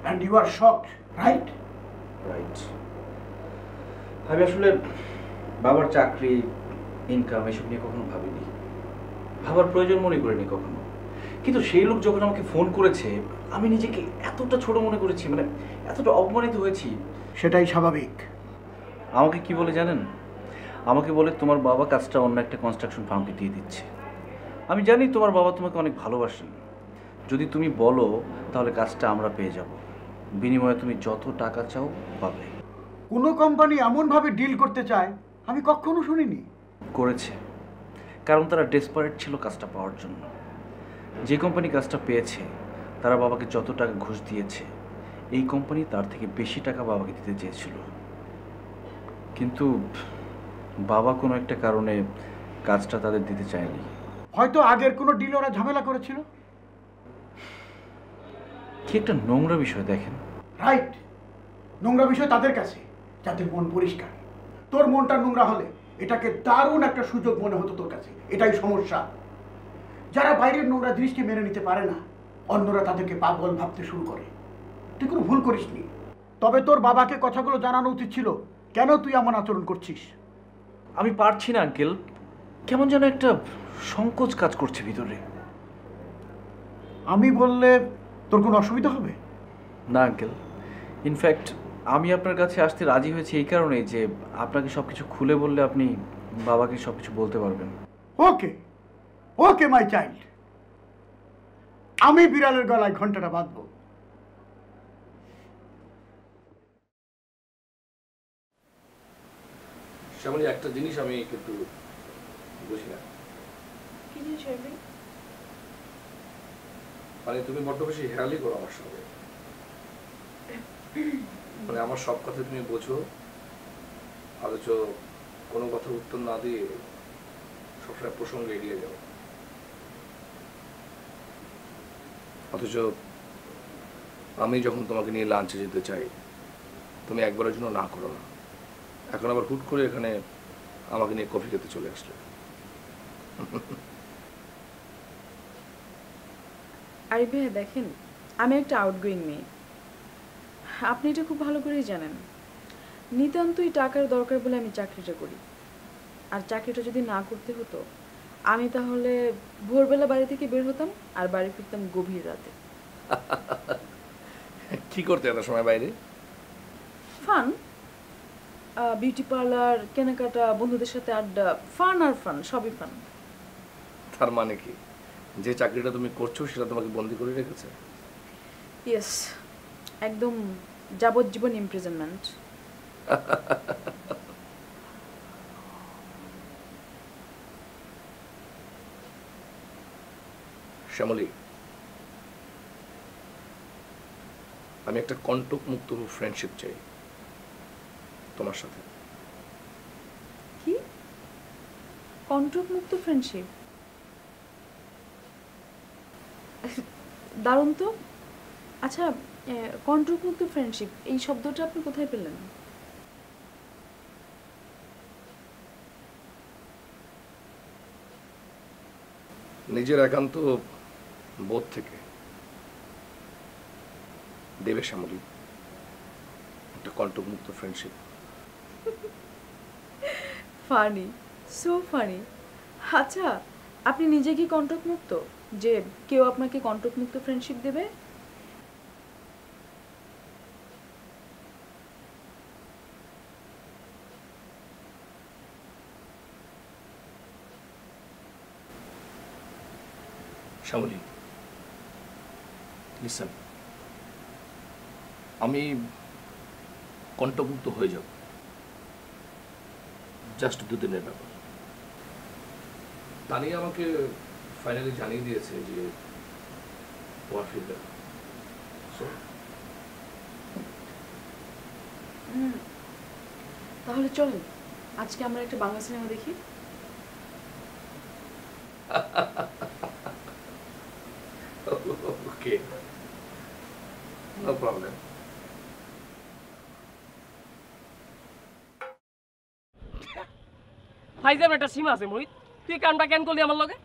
S14: And you are shocked, right?
S19: Right. আমি আসলে বাবার চাকরি, ইনকাম এসব নিয়ে কখনো ভাবিনি, ভাবার প্রয়োজন মনে করিনি কখনো। কিন্তু সেই লোক যখন আমাকে ফোন করেছে, আমি নিজেকে এতটা ছোট মনে করেছি, মানে এতটা অপমানিত হয়েছি।
S14: সেটাই স্বাভাবিক।
S19: আমাকে কি বলে জানেন? আমাকে বলে তোমার বাবা কাজটা অন্য একটা কনস্ট্রাকশন ফার্মকে দিয়ে দিচ্ছে। আমি জানি তোমার বাবা তোমাকে অনেক ভালোবাসেন, যদি তুমি বলো তাহলে কাজটা আমরা পেয়ে যাব, বিনিময়ে তুমি যত টাকা চাও পাবে।
S14: কোনো কোম্পানি এমনভাবে ডিল করতে চায় আমি কখনো শুনিনি।
S19: করেছে, কারণ তারা ডেসপারেট ছিল কাজটা পাওয়ার জন্য। যে কোম্পানি কাজটা পেয়েছে তারা বাবাকে যত টাকা ঘুষ দিয়েছে, এই কোম্পানি তার থেকে বেশি টাকা বাবাকে দিতে চেয়েছিল, কিন্তু বাবা কোনো একটা কারণে কাজটা তাদের দিতে চায়নি।
S14: হয়তো আগের কোনো ডিল ওরা ঝামেলা করেছিল।
S19: কি একটা নোংরা বিষয় দেখেন।
S14: রাইট, নোংরা বিষয় তাদের কাছে যাদের মন পরিষ্কার। তোর মনটা নোংরা হলে এটাকে দারুণ একটা সুযোগ মনে হতো তোর কাছে, এটাই সমস্যা। যারা বাইরের নোংরা জিনিসকে মেনে নিতে পারে না, অন্যরা তাদেরকে পাগল ভাবতে শুরু করে। তুই কোনো ভুল করিসনি, তবে তোর বাবাকে কথাগুলো জানানো উচিত ছিল। কেন তুই এমন আচরণ করছিস?
S19: আমি পারছি না আঙ্কেল, কেমন যেন একটা সংকোচ কাজ করছে ভিতরে।
S14: আমি বললে তোর কোনো অসুবিধা হবে?
S19: না আঙ্কেল, ইনফ্যাক্ট আমি আপনার কাছে আসতে রাজি হয়েছি এই কারণেই যে আপনাকে সব কিছু খুলে বললে আপনি বাবাকে সব কিছু বলতে পারবেন।
S14: ওকে ওকে মাই চাইল্ড, আমি বিড়ালের গলায় ঘন্টাটা বাঁধবো।
S12: শ্যামলী, একটা জিনিস আমি কিন্তু বুঝি না।
S7: কি জিনিস?
S12: মানে তুমি বড্ড বেশি হেয়ালি করো আমার সঙ্গে, মানে আমার সব কথা তুমি বোঝো, অথচ কোনো কথার উত্তর না দিয়ে সবসময় প্রসঙ্গে এড়িয়ে যাও। অথচ আমি যখন তোমাকে নিয়ে লাঞ্চে যেতে চাই তুমি একবারের জন্য না করো না, এখন আবার হুট করে এখানে আমাকে নিয়ে কফি খেতে চলে আসলে।
S7: আরে ভাইয়া দেখেন, আমি একটা আউটগোয়িং মেয়ে, আপনি এটা খুব ভালো করেই জানেন। নিতান্তই টাকার দরকার বলে আমি চাকরিটা করি, আর চাকরিটা যদি না করতে হতো আমি তাহলে ভোরবেলা বাড়ি থেকে বের হতাম আর বাড়ি ফিরতাম গভীর রাতে।
S12: কি করতে এত সময় বাইরে?
S7: ফান, বিউটি পার্লার, কেনাকাটা, বন্ধুদের সাথে আড্ডা, ফান আর ফান, সবই ফান।
S12: তার মানে কি যে চাকরিটা তুমি করছো সেটা তোমাকে বন্দি করে রেখেছে?
S7: ইয়েস, একদম যাবজ্জীবন ইমপ্রিজনমেন্ট।
S12: শ্যামলী, আমি একটা কন্টক মুক্ত ফ্রেন্ডশিপ চাই তোমার সাথে।
S7: কি কন্ট্রাক্ট মুক্ত ফ্রেন্ডশিপ? দারুণ তো। আচ্ছা, কন্ট্রাক্ট মুক্ত ফ্রেন্ডশিপ এই শব্দটা আপনি কোথায় পেলেন?
S12: নিজের একান্ত বোধ থেকে। দেবে শ্যামলী, একটা কন্টক মুক্ত ফ্রেন্ডশিপ।
S7: Funny, so funny. আচ্ছা, আপনি নিজে কি কন্ট্রাক্ট মুক্ত যে কেউ আপনাকে কন্ট্রাক্ট মুক্ত ফ্রেন্ডশিপ দেবে?
S12: শ্যামলী, লিসেন, আমি কন্টকমুক্ত হয়ে যাব, জাস্ট 2 দিনের ব্যাপার। তানি আমাকে ফাইনালি জানিয়ে দিয়েছে যে তোমার ফিডব্যাক।
S7: তাহলে চলেন আজকে আমরা একটা বাংলা সিনেমা দেখি।
S12: Okay, no problem.
S4: ফাইজাম একটা সীমা আছে মোহিত, তুই কামটা কেন করলি আমার লগে?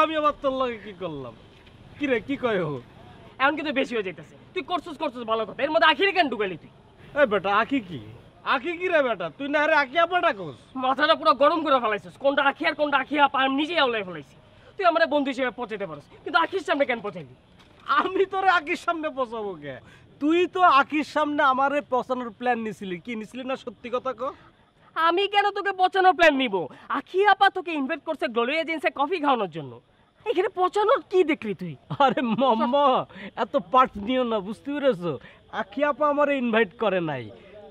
S3: আমি আবার তোর লগে কি করলাম? কি রে, কি কয় হো?
S4: এখন কিন্তু বেশি হয়ে যাইতেছে। তুই করছিস ভালো কথা, এর মধ্যে আখিরে কেন ঢুকাইলি তুই?
S3: এই বেটা, আখি কি? আখি কি রে বেটা? তুই না রে আখি আপাটা কোস?
S4: মাথাটা পুরো গরম করে ফেলাইছিস। কোনটা আখি আর কোনটা আখি আপা আমি নিজেই আউলাই ফেলাইছি। তুই আমার বন্ধু হিসেবে পচাইতে পারিস, কিন্তু আখির সামনে কেন পচাইলি?
S3: আমি তোরে আখির সামনে পচাবো কে? তুই তো আখির সামনে আমারে পচানোর প্ল্যান নিছিলি। কি নিছিলি না, সত্যি কথা কো?
S4: আমি কেন তোকে পচানোর প্ল্যান নিব? আখি আপা তোকে ইনভাইট করছে গ্লোরি এজেন্সি কফি খাওয়ানোর জন্য। এখানে পচানোর কি দেখলি তুই?
S3: আরে মাম্মা, এত পার্ট নিও না, বুঝতে পেরেছো? আখি আপা আমারে ইনভাইট করে নাই,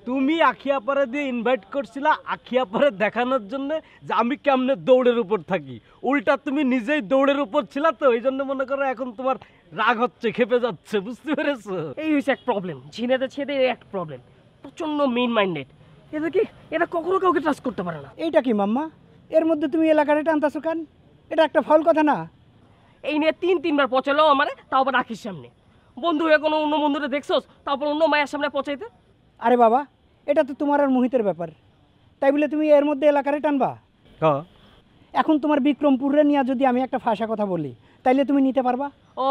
S3: তুমি আখি আপারে দিয়ে ইনভাইট করছিলা আখি আপারে দেখানোর জন্য যে আমি কেমনে দৌড়ের উপর থাকি। উল্টা তুমি নিজেই দৌড়ের উপর ছিলা, তো এই জন্য মনে করো এখন তোমার রাগ হচ্ছে, খেপে যাচ্ছে, বুঝতে পেরেছো?
S4: এই হচ্ছে এক প্রবলেম, ঝিনেতে ছেদে এক প্রবলেম। প্রচন্ড মেইন মাইন্ডেড। এটা কি, এটা কখনো কাউকে ট্রাস্ট করতে পারে না।
S18: এইটা কি মাম্মা, এর মধ্যে তুমি এলাকাটা টানতাছো কেন? এটা একটা ফল কথা না?
S4: এই নিয়ে 3-3বার পচালো আমারে, তাও আবার আখির সামনে। বন্ধু হয়ে কোনো অন্য বন্ধুরে দেখছোস, তারপর অন্য মায়ের সামনে পচাইতে?
S18: আরে বাবা, এটা তো তোমার আর মোহিতের ব্যাপার, তাই বলে তুমি এর মধ্যে এলাকারে টানবা?
S3: হ্যাঁ।
S18: এখন তোমার বিক্রমপুরে নিয়ে যদি আমি একটা ফাঁসা কথা বলি, তাইলে তুমি নিতে পারবা?
S4: ও,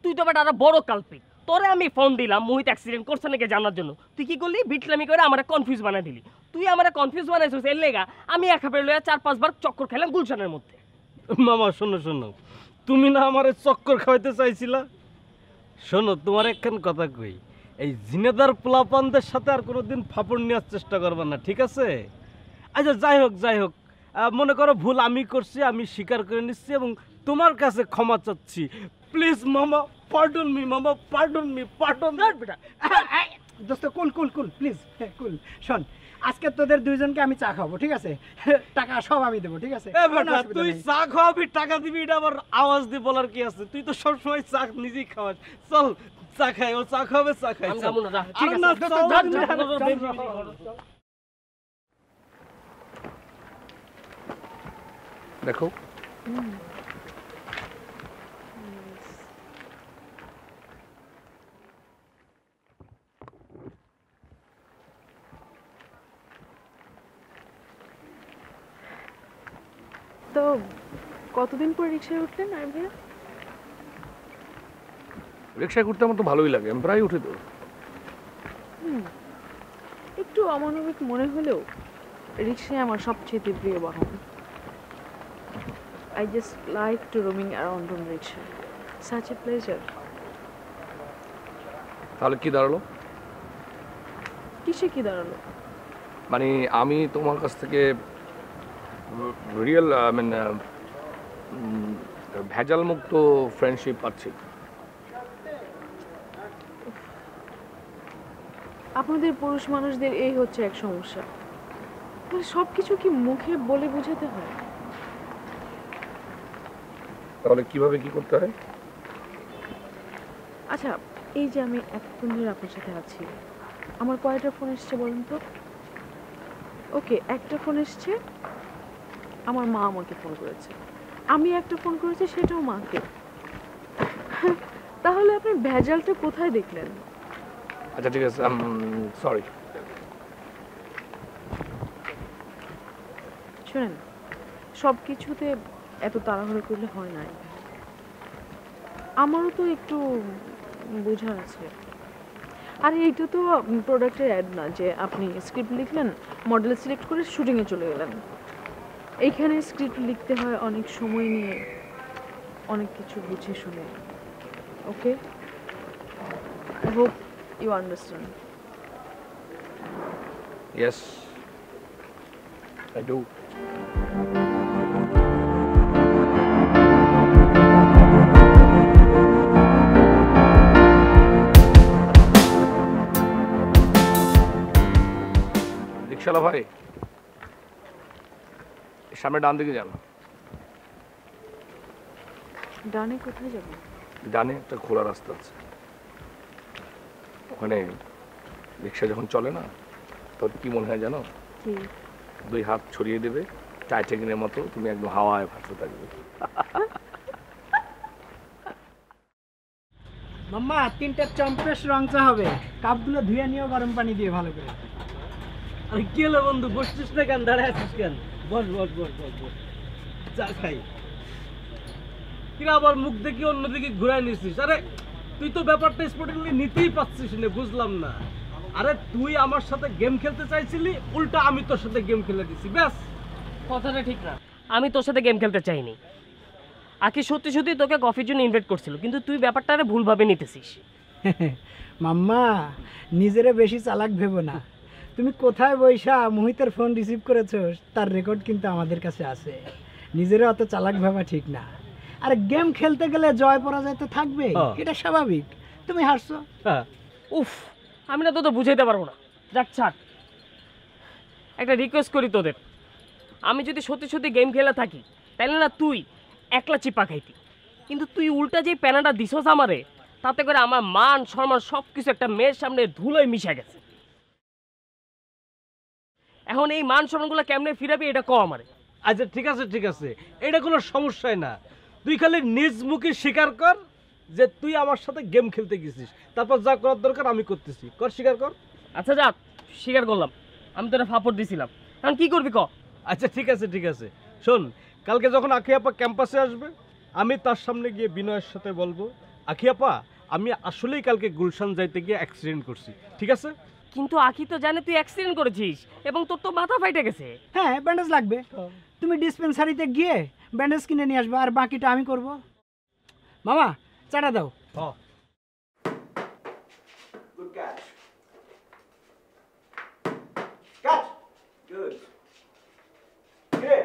S4: তুই তো বেটা আরো বড় কালপিট। তোরে আমি ফোন দিলাম মোহিত অ্যাক্সিডেন্ট করছে নাকি জানার জন্য, তুই কি করলি? বিটলামি করে আমারে কনফিউজ বানাই দিলি। তুই আমারে কনফিউজ বানাইছিস, এর লেগা আমি একা পেয়ে লইয়া 4-5 বার চক্কর খেলাম গুলশানের মধ্যে।
S3: মামা শোনো শোনো, তুমি না আমারে চক্কর খাওয়াইতে চাইছিলা? শোনো, তোমার একখান কথা কই, এই জিনেদার পোলাপানদের সাথে আর কোনোদিন ফাপড় নেওয়ার চেষ্টা করবে না, ঠিক আছে? আচ্ছা, যাই হোক, মনে করো ভুল আমি করছি, আমি স্বীকার করে নিচ্ছি এবং তোমার কাছে ক্ষমা চাচ্ছি। প্লিজ মামা, পার্ডন মি মামা, পার্ডন মি, পার্ডন।
S18: দোস্ত কুল কুল কুল, প্লিজ কুল। শোন, আজকে তোদের দুইজনকে আমি চা খাবো, ঠিক আছে? টাকা সব আমি দেবো, ঠিক আছে?
S3: তুই চা খাওয়াবি, টাকা দিবি, এটা আবার আওয়াজ দিয়ে বলার কি আছে? তুই তো সবসময় চা নিজেই খাওয়াস। চল চা খাই, ও চা খাবে, চা খাই।
S12: দেখো
S7: তো কতদিন পর রিক্সায় উঠলেন আর ভাইয়া?
S12: রিক্সায় ঘুরতে আমার তো ভালোই লাগে, আমি প্রায় উঠি তো।
S7: একটু অমানবিক মনে হলেও রিক্সায় আমার সবচেয়ে প্রিয় বাহন। I just like to roaming around on rickshaw. Such a pleasure.
S12: তাহলে কি দাঁড়ালো?
S7: কিসে কি দাঁড়ালো?
S12: মানে আমি তোমার কাছ থেকে রিয়েল ভেজাল মুক্ত ফ্রেন্ডশিপ পাচ্ছি।
S7: আপনাদের পুরুষ মানুষদের এই হচ্ছে এক সমস্যা, মানে সবকিছু কি মুখে বলে বোঝাতে হয়?
S12: তাহলে কিভাবে কি করতে হয়?
S7: আচ্ছা, এই যে আমি এতক্ষণ ধরে আপনার সাথে আছি, আমার কয়টা ফোন এসছে বলুন তো? ওকে, একটা ফোন এসছে, আমার মা আমাকে ফোন করেছে, আমি একটা ফোন করেছি, সেটাও মাকে। তাহলে আপনি ভেজালটা কোথায় দেখলেন?
S12: আচ্ছা ঠিক আছে, সরি।
S7: শুনেন, সব কিছুতে এত তাড়াহুড়ো করলে হয় না। আমারও তো একটু বোঝার আছে। আর এইটা তো প্রোডাক্টের অ্যাড না যে আপনি স্ক্রিপ্ট লিখলেন, মডেল সিলেক্ট করে শুটিংয়ে চলে গেলেন। এইখানে স্ক্রিপ্ট লিখতে হয় অনেক সময় নিয়ে, অনেক কিছু বুঝে শুনে। Okay, I hope you understand.
S12: Yes, I do. রিকশালা ভাই, সামনে ডান দিকে যান।
S7: ডানে কোথায় যাব?
S12: ডানে একটা খোলা রাস্তা আছে, ওখানে রিক্সা যখন চলে না, তোর কি মনে হয় জানো?
S7: কি?
S12: দুই হাত ছড়িয়ে দেবে, টাইটানিকের মতো, তুমি একদম হাওয়ায় ভাসতে থাকবে।
S18: মাম্মা, 3টা চম্পেশ রং চা হবে, কাপগুলো ধুয়ে নিও গরম পানি দিয়ে ভালো করে।
S3: আরে কি হলো বন্ধু, বসছিস না কেন, দাঁড়ায় আছিস কেন? বস বস বস বস বস, চা খাই। কিরা আবার মুখ দেখি অন্যদিকে ঘুরাই নিছিস? আরে তুই তো ব্যাপারটা স্পোর্টিংলি নিতেই পারছিস না, বুঝলাম না। আরে তুই আমার সাথে গেম খেলতে চাইছিলি, উল্টা আমি তোর সাথে গেম খেলে দিছি, ব্যাস।
S4: কথাটা ঠিক না, আমি তোর সাথে গেম খেলতে চাইনি। আকি সত্যি সত্যি তোকে কফির জন্য ইনভাইট করছিল, কিন্তু তুই ব্যাপারটা ভুলভাবে নিতেছিস।
S18: মাম্মা, নিজেরে বেশি চালাক ভেবো না। তুমি কোথায় বৈশা মোহিতের ফোন রিসিভ করেছো তার রেকর্ড কিন্তু আমাদের কাছে আছে। নিজেরা অত চালাক ভাবা ঠিক না। আর গেম খেলতে গেলে জয় পরাজয় তো থাকবে, এটা স্বাভাবিক। তুমি হারছো।
S4: উফ, আমি না তো বুঝাইতে পারবো না। যাক ছাড়, একটা রিকোয়েস্ট করি তোদের, আমি যদি সত্যি সত্যি গেম খেলে থাকি তাহলে না তুই একলা চিপা খাইতি, কিন্তু তুই উল্টা যে প্যানাটা দিছস আমারে, তাতে করে আমার মান সম্মান সব কিছু একটা মেয়ের সামনে ধুলোয় মিশে গেছে। এখন এই মান সম্মানগুলো কেমনে ফিরাবি এটা কও আমারে।
S3: আচ্ছা ঠিক আছে ঠিক আছে, এটা কোনো সমস্যাই না। তুই খালি নিজ মুখে স্বীকার কর যে তুই আমার সাথে গেম খেলতে গেছিস, তারপর যা করার দরকার আমি করতেছি, কর, স্বীকার কর।
S4: আচ্ছা যাক, স্বীকার করলাম, আমি তোরা ফাপড় দিছিলাম, এখন কি করবি ক?
S3: আচ্ছা ঠিক আছে ঠিক আছে, শোন, কালকে যখন আখি আপা ক্যাম্পাসে আসবে, আমি তার সামনে গিয়ে বিনয়ের সাথে বলবো, আখি আপা আমি আসলেই কালকে গুলশান যাইতে গিয়ে অ্যাক্সিডেন্ট করছি, ঠিক আছে?
S4: কিন্তু আখি তো জানে তুই অ্যাক্সিডেন্ট করেছিস এবং তোর তো মাথা ফাইটে গেছে।
S18: হ্যাঁ, ব্যান্ডেজ লাগবে। তুমি ডিসপেন্সারিতে গিয়ে ব্যান্ডেজ কিনে নিয়ে আসবে, আর বাকিটা আমি করব। মামা, চাটা দাও।
S19: Good catch. Catch. Good. কে?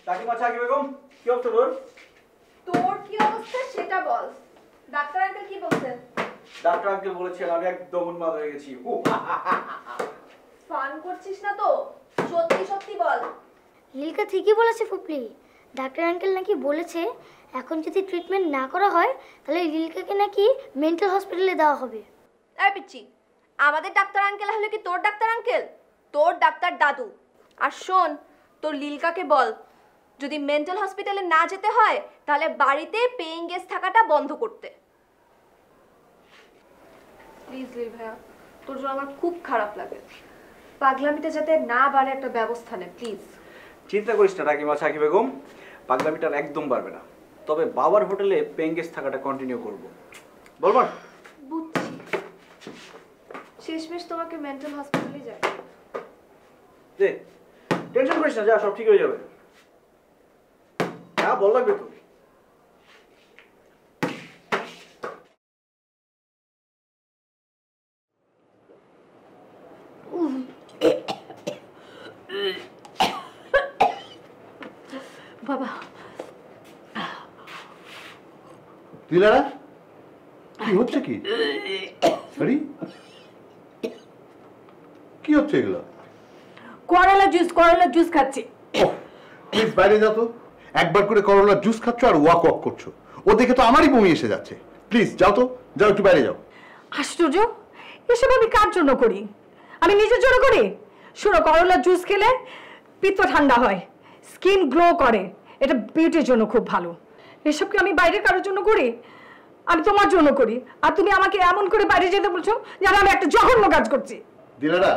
S19: কাকিমা চাকি বেগম, কি অবস্থা তোর?
S5: তোর কি অবস্থা সেটা বল। ডাক্তার আঙ্কেল কি বলছেন?
S19: ডাক্তার আঙ্কেল বলেছেন আমি একদম উন্মাদ হয়ে গেছি।
S5: ফান করছিস না তো? সত্যি সত্যি বল।
S6: লিলকা ঠিকই বলেছে ফুপলি, ডাক্তার আঙ্কেল নাকি বলেছে এখন যদি ট্রিটমেন্ট না করা হয় তাহলে লিলকাকে নাকি মেন্টাল হসপিটালে দেওয়া হবে।
S5: এই পিচ্ছি, আমাদের ডাক্তার আঙ্কেল হলে কি তোর ডাক্তার আঙ্কেল? তোর ডাক্তার দাদু। আর শোন, তোর লিলকাকে বল যদি মেন্টাল হসপিটালে না যেতে হয় তাহলে বাড়িতে পেইং গেস্ট থাকাটা বন্ধ করতে। প্লিজ লিল ভাইয়া, তোর জন্য আমার খুব খারাপ লাগে। পাগলামিটা যাতে না বাড়ে একটা ব্যবস্থা নে প্লিজ।
S19: চিন্তা করিস না রাকিমা সাকি বেগম, পাগলামিটার একদম বাড়বে না। তবে বাবার হোটেলে পেইং গেস্ট থাকাটা কন্টিনিউ করব। বলবো
S5: বুঝছি, শেষমেশ তোমাকে মেন্টাল হসপিটালে যাই।
S19: দে, টেনশন করিস না, যা সব ঠিক হয়ে যাবে। যা বল লাগবে তো।
S17: বাবা
S10: দিলারা কি হচ্ছে? কি সরি, কি হচ্ছে এগুলো?
S17: করলা জুস খাচ্ছি।
S10: প্লিজ বাইরে যাও তো। একবার করে করলার জুস খাচ্ছ আর ওয়াক ওয়াক করছো, ও দেখে তো আমারই বমি এসে যাচ্ছে। প্লিজ যাও তো, যাও একটু বাইরে যাও।
S20: আশ্চর্য, এসব আমি কার জন্য করি? আমি নিজের জন্য করি। শোনো, করলার জুস খেলে পিত্ত ঠান্ডা হয়, স্কিন গ্লো করে, এটা বিউটির জন্য খুব ভালো। এসব কি আমি বাইরে কারোর জন্য করি? আমি তোমার জন্য করি। আর তুমি আমাকে এমন করে বাইরে যেতে বলছো যেন আমি একটা জঘন্য কাজ করছি।
S10: দিলারা,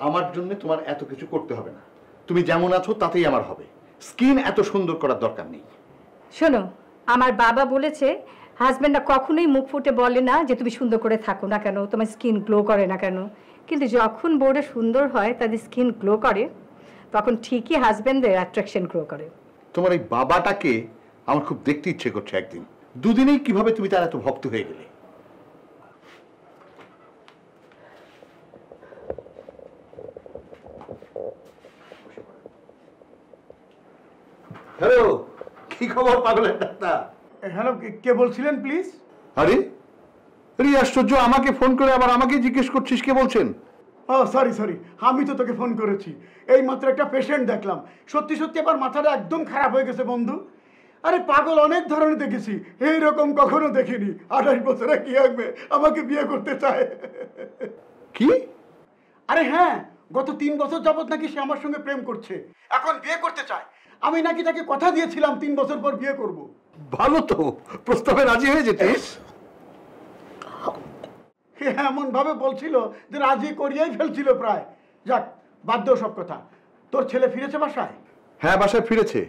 S10: আমার জন্য তোমার এত কিছু করতে হবে না, তুমি যেমন আছো তাতেই আমার হবে। স্কিন এত সুন্দর করার দরকার নেই।
S20: শোনো, আমার বাবা বলেছে হাজবেন্ডরা কখনোই মুখ ফুটে বলে না যে তুমি সুন্দর করে থাকো না কেন, তোমার স্কিন গ্লো করে না কেন। কিন্তু যখন বউরা সুন্দর হয়, তাদের স্কিন গ্লো করে, তখন ঠিকই হাজবেন্ডদের অ্যাট্রাকশন গ্রো করে।
S10: তোমার এই বাবাটাকে আমার খুব দেখতে ইচ্ছে করছে একদিন। দুদিনেই কিভাবে তুমি তার এত ভক্ত হয়ে গেলে? হ্যালো, কি খবর পাগলের ডাক্তার?
S14: হ্যালো, কে বলছিলেন প্লিজ?
S10: আরে আরে আশ্চর্য, আমাকে ফোন করে আবার আমাকে জিজ্ঞেস করছিস কে বলছেন?
S14: ও সরি, আমি তো তোকে ফোন করেছি। এই মাত্র একটা পেশেন্ট দেখলাম, সত্যি সত্যি আবার মাথাটা একদম খারাপ হয়ে গেছে বন্ধু। আরে পাগল অনেক ধরনের দেখেছি, এইরকম কখনো দেখিনি। 28 বছরে কি হবে, আমাকে বিয়ে করতে চায়।
S10: কি?
S14: আরে হ্যাঁ, গত 3 বছর যাবত নাকি সে আমার সঙ্গে প্রেম করছে, এখন বিয়ে করতে চায়। আমি নাকি তাকে কথা দিয়েছিলাম 3 বছর পর বিয়ে করব।
S10: ভালো তো, প্রস্তাবে রাজি হয়ে যেতিস।
S14: এমন ভাবে বলছিল যে রাজি করিয়েই ফেলছিল প্রায়। যাক, বাদ দাও সব কথা। তোর ছেলে ফিরেছে বাসায়?
S10: হ্যাঁ, বাসায় ফিরেছে,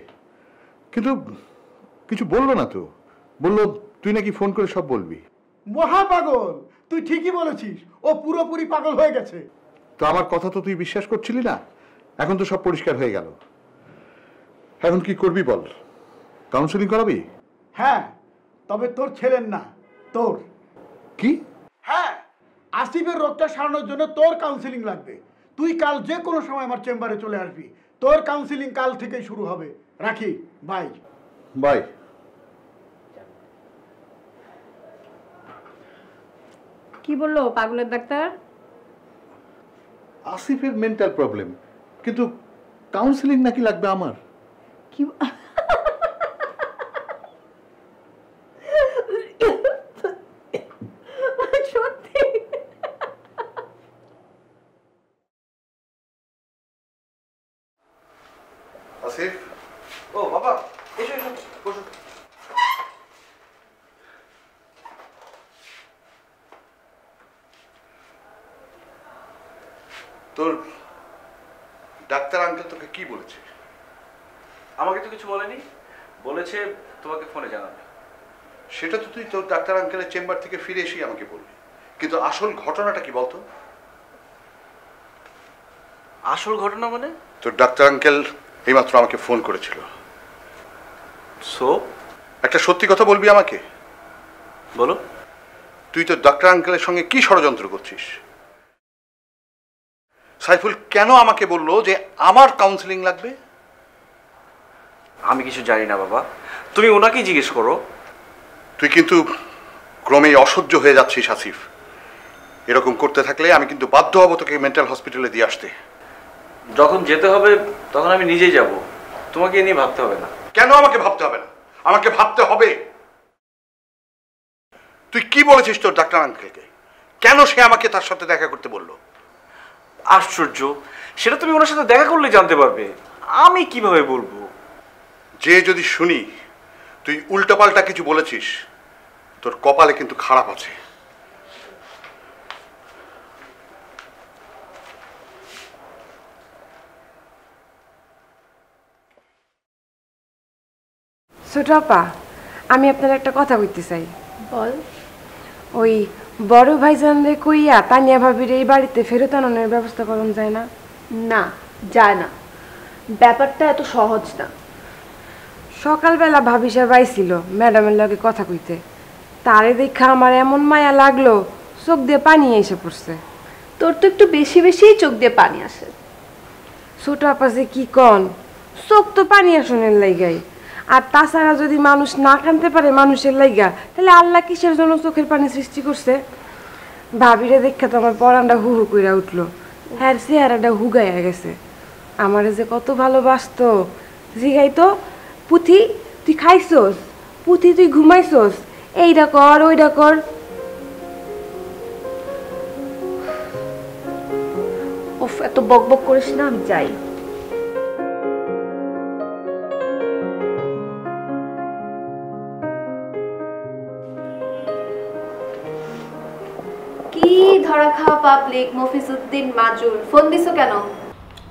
S10: কিন্তু কিছু বললো না তো। বললো তুই নাকি ফোন করে সব বলবি।
S14: মহা পাগল, তুই ঠিকই বলেছিস, ও পুরোপুরি পাগল হয়ে গেছে।
S10: তো আমার কথা তো তুই বিশ্বাস করছিলি না, এখন তো সব পরিষ্কার হয়ে গেল। এখন কি করবি বল? কাউন্সেলিং করাবি?
S14: হ্যাঁ, তবে তোর ছেলের না, তোর।
S10: কি?
S14: হ্যাঁ, আসিফের রোগটা সারানোর জন্য তোর কাউন্সেলিং লাগবে। তুই কাল যে কোনো সময় আমার চেম্বারে চলে আসবি। তোর কাউন্সেলিং কাল থেকেই শুরু হবে। রাখি, বাই।
S10: বাই।
S20: কি বললো পাগলের ডাক্তার?
S10: আসিফের মেন্টাল প্রবলেম, কিন্তু কাউন্সেলিং নাকি লাগবে আমার।
S20: কি? সত্যি?
S10: আসিফ,
S19: ও বাবা, এসো এসো, বসো।
S10: তোর ডাক্তার আঙ্কেল তোকে কি বলেছে?
S11: আমাকে তো কিছু বলেনি, বলেছে তোমাকে ফোনে জানাবে।
S10: সেটা তো তুই তোর ডাক্তার আঙ্কেলের চেম্বার থেকে ফিরে এসেই আমাকে বলবি, কিন্তু আসল ঘটনাটা কি বলতো?
S11: আসল ঘটনা মানে?
S10: তোর ডাক্তার আঙ্কেল এইমাত্র আমাকে ফোন করেছিল।
S11: সো
S10: একটা সত্যি কথা বলবি আমাকে?
S11: বলো।
S10: তুই তো ডাক্তার আঙ্কেলের সঙ্গে কি ষড়যন্ত্র করছিস? সাইফুল কেন আমাকে বললো যে আমার কাউন্সেলিং লাগবে?
S11: আমি কিছু জানি না বাবা, তুমি ওনাকেই জিজ্ঞেস করো।
S10: তুই কিন্তু ক্রমেই অসহ্য হয়ে যাচ্ছিস আসিফ। এরকম করতে থাকলে আমি কিন্তু বাধ্য হব তোকে মেন্টাল হসপিটালে দিয়ে আসতে।
S11: যখন যেতে হবে তখন আমি নিজেই যাব, তোমাকে নিয়ে ভাবতে হবে না।
S13: কেন আমাকে ভাবতে হবে না? আমাকে ভাবতে হবে। তুই কি বলেছিস তোর ডাক্তার আঙ্কেলকে? কেন সে আমাকে তার সাথে দেখা করতে বললো?
S11: আশ্চর্য, সেটা তুমি ওনার সাথে দেখা করলে জানতে পারবে, আমি কিভাবে বলবো?
S13: যে যদি শুনি তুই উল্টাপাল্টা কিছু বলেছিস, তোর কপালে কিন্তু খারাপ আছে।
S15: ছোট আপা, আমি আপনার একটা কথা কইতে চাই।
S16: বল।
S15: ওই বড় ভাইজানরে কইয়া তানিয়া ভাবির এই বাড়িতে ফেরত আনানোর ব্যবস্থা করুন যায় না?
S5: না, যায় না। ব্যাপারটা এত সহজ না।
S15: সকালবেলা ভাবি সাহেব আইছিল ম্যাডামের লগে কথা কইতে, তারে দেখা আমার এমন মায়া লাগলো, চোখ দিয়ে পানি এসে পড়ছে।
S5: তোর তো একটু বেশি বেশিই চোখ দিয়ে পানি আসে।
S15: ছোট আপা যে কি কন, চোখ তো পানি আসনের লাইগাই। আর তাছাড়া যদি মানুষ না কানতে পারে মানুষের লাইগা, তাহলে আল্লাহ কিসের জন্য চোখের পানি সৃষ্টি করছে? ভাবিরে দেখা তো আমার পরানটা হু হু কইরা উঠলো, হ্যাঁ চেহারাটা হুগাইয়া গেছে। আমারে যে কত ভালোবাসতো। জিগাই তো, পুথি তুই খাইছস, পুথি তুই ঘুমাইছস, এইটা কর ওইটা কর।
S5: উফ, এত বক বক করিস না, আমি যাই। কি ধরা খাওয়া পাবলিক, মফিজউদ্দিন মাজুর, ফোন দিছো কেন?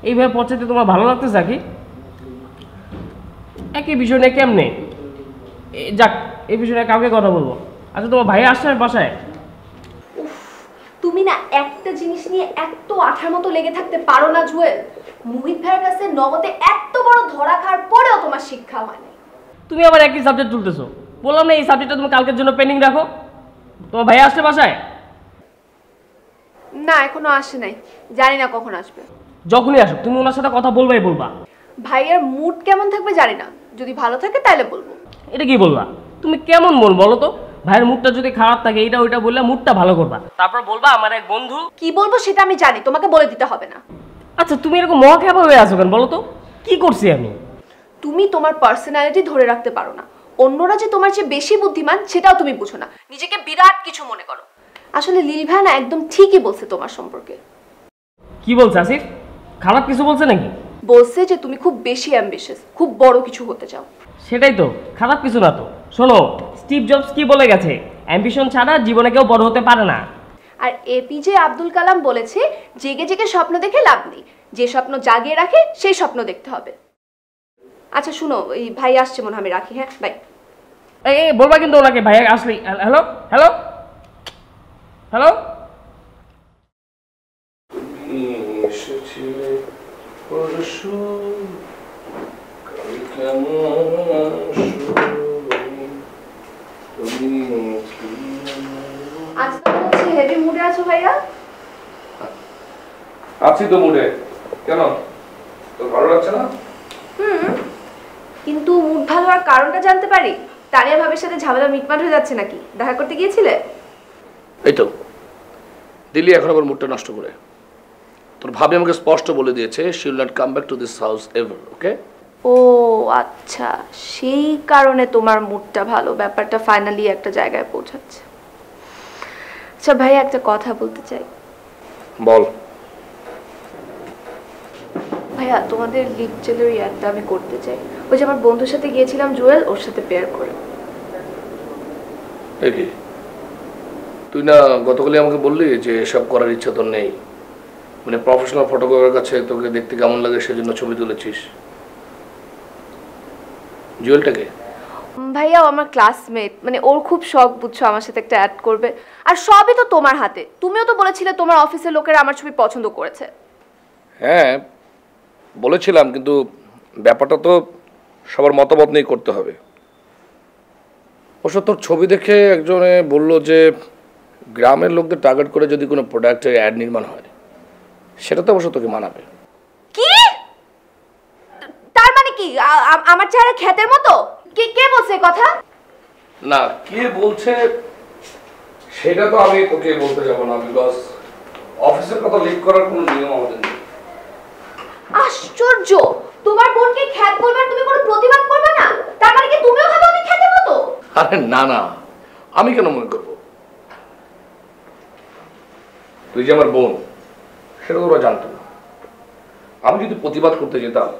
S4: এইভাবে পৌঁছাতে তোমার ভালো লাগতেছে কি? একই বিষয় নিয়ে কেমনে? যাক, এই বিষয়ে কাউকে কথা বলবো। আচ্ছা, তোমার ভাই আসছে বাসায়?
S5: তুমি না একটা জিনিস নিয়ে এত আঠার মতো লেগে থাকতে পারো না জুয়েল। মুহিত ভাইয়ের কাছে নগদে এত বড় ধরা খাওয়ার পরেও তোমার শিক্ষা হয় না।
S4: তুমি আবার একই সাবজেক্ট তুলতেছো। বললাম না এই সাবজেক্টটা তুমি কালকের জন্য পেন্ডিং রাখো। তোমার ভাই আসছে বাসায়?
S5: না, এখনো আসে নাই, জানি না কখন আসবে।
S4: যখনই আসুক তুমি ওনার সাথে কথা বলবাই বলবা।
S5: ভাইয়ের মুড কেমন থাকবে জানি না, যদি ভালো থাকে তাহলে বলবো।
S4: এটা কি বলবা? তুমি কেমন মন বলো তো? ভাইয়ের মুডটা যদি খারাপ থাকে এটা ওইটা বললে মুডটা ভালো করবা, তারপর বলবা আমার এক বন্ধু।
S5: কি বলবো সেটা আমি জানি, তোমাকে বলে দিতে হবে না।
S4: আচ্ছা, তুমি এরকম মহাখ্যাপা হয়ে আছো কেন বলো তো? কি করছি আমি?
S5: তুমি তোমার পার্সোনালিটি ধরে রাখতে পারো না। অন্যরা যে তোমার চেয়ে বেশি বুদ্ধিমান সেটাও তুমি বুঝো না, নিজেকে বিরাট কিছু মনে করো। আসলে লীল ভাই না একদম ঠিকই বলছে তোমার সম্পর্কে।
S4: কি বলছে আসিফ? খারাপ কিছু বলছে নাকি?
S5: বলছে যে তুমি খুব বেশি অ্যাম্বিশিয়াস, খুব বড় কিছু হতে চাও।
S4: সেটাই তো, খারাপ কিছু না তো। শোনো, স্টিভ জবস কি বলে গেছে, অ্যাম্বিশন ছাড়া জীবনে কেউ বড় হতে পারে না।
S5: আর এপিজে আব্দুল কালাম বলেছে, জেগে জেগে স্বপ্ন দেখে লাভ নেই, যে স্বপ্ন জাগিয়ে রাখে সেই স্বপ্ন দেখতে হবে। আচ্ছা শুনো, এই ভাই আসছে মনে হয়, আমি রাখি। হ্যাঁ, বাই।
S4: এই বলবা কিন্তু ওনাকে, ভাই আসলেই। Hello hello hello.
S5: আজ তো হচ্ছে হেভি মুডে আছো ভাইয়া।
S12: আছি তো মুডে। কেন, তোর ভালো লাগছে না?
S5: কিন্তু মুড ভালো হওয়ার কারণটা জানতে পারি? তানিয়া ভাবির সাথে ঝামেলা মিটমাট হয়ে যাচ্ছে নাকি? দেখা করতে গিয়েছিলে?
S8: এই তো দিল্লি এখন আবার মুডটা নষ্ট করে। তোর ভাবি আমাকে স্পষ্ট বলে দিয়েছে she will not come back to this house ever. Okay?
S5: ও আচ্ছা, সেই কারণে তোমার মুডটা ভালো, ব্যাপারটা ফাইনালি একটা জায়গায় পৌঁছাচ্ছে। আচ্ছা ভাই, একটা কথা বলতে চাই।
S8: বল।
S5: ভাইয়া, তোমাদের লিপ জেলের ইয়ারটা আমি করতে চাই। ওই যে আমার বন্ধুর সাথে গিয়েছিলাম জুয়েল, ওর সাথে পেয়ার করে।
S8: কি তুই না গতকালই আমাকে বললি যে এসব করার ইচ্ছা তোর নেই, মানে প্রফেশনাল ফটোগ্রাফারের কাছে তোকে দেখতে কেমন লাগে সেজন্য ছবি তুলেছিস। জুয়েলটাকে?
S5: ভাইয়া আমার ক্লাসমেট, মানে ওর খুব শখ বুঝছো আমার সাথে একটা অ্যাড করবে। আর সবই তো তোমার হাতে, তুমিও তো বলেছিলে তোমার অফিসের লোকেরা আমার ছবি পছন্দ করেছে।
S8: হ্যাঁ বলেছিলাম, কিন্তু ব্যাপারটা তো সবার মতামত নিয়ে করতে হবে। অবশ্য তোর ছবি দেখে একজনে বলল যে গ্রামের লোকদের টার্গেট করে যদি কোনো প্রোডাক্টের অ্যাড নির্মাণ হয় সেটা তো অবশ্য তোকে মানাবে।
S5: কি? তার মানে কি আমার চেহারা ক্ষেতের মতো? কে বলছে কথা?
S8: না, কে বলছে সেটা তো আমি তোকে বলতে যাব না, বিকজ অফিসের কথা লিক করার কোনো নিয়ম আমাদের নেই।
S5: আশ্চর্য, তোমার বোনকে খ্যাত বলবার তুমি কোনো প্রতিবাদ করবে না? তার মানে কি তুমিও ভাবো আমি খ্যাতের মতো?
S12: আরে না না, আমি কেন মনে করবো? তুই যে আমার বোন সেটা তো ওরা জানতো না। আমি যদি প্রতিবাদ করতে যেতাম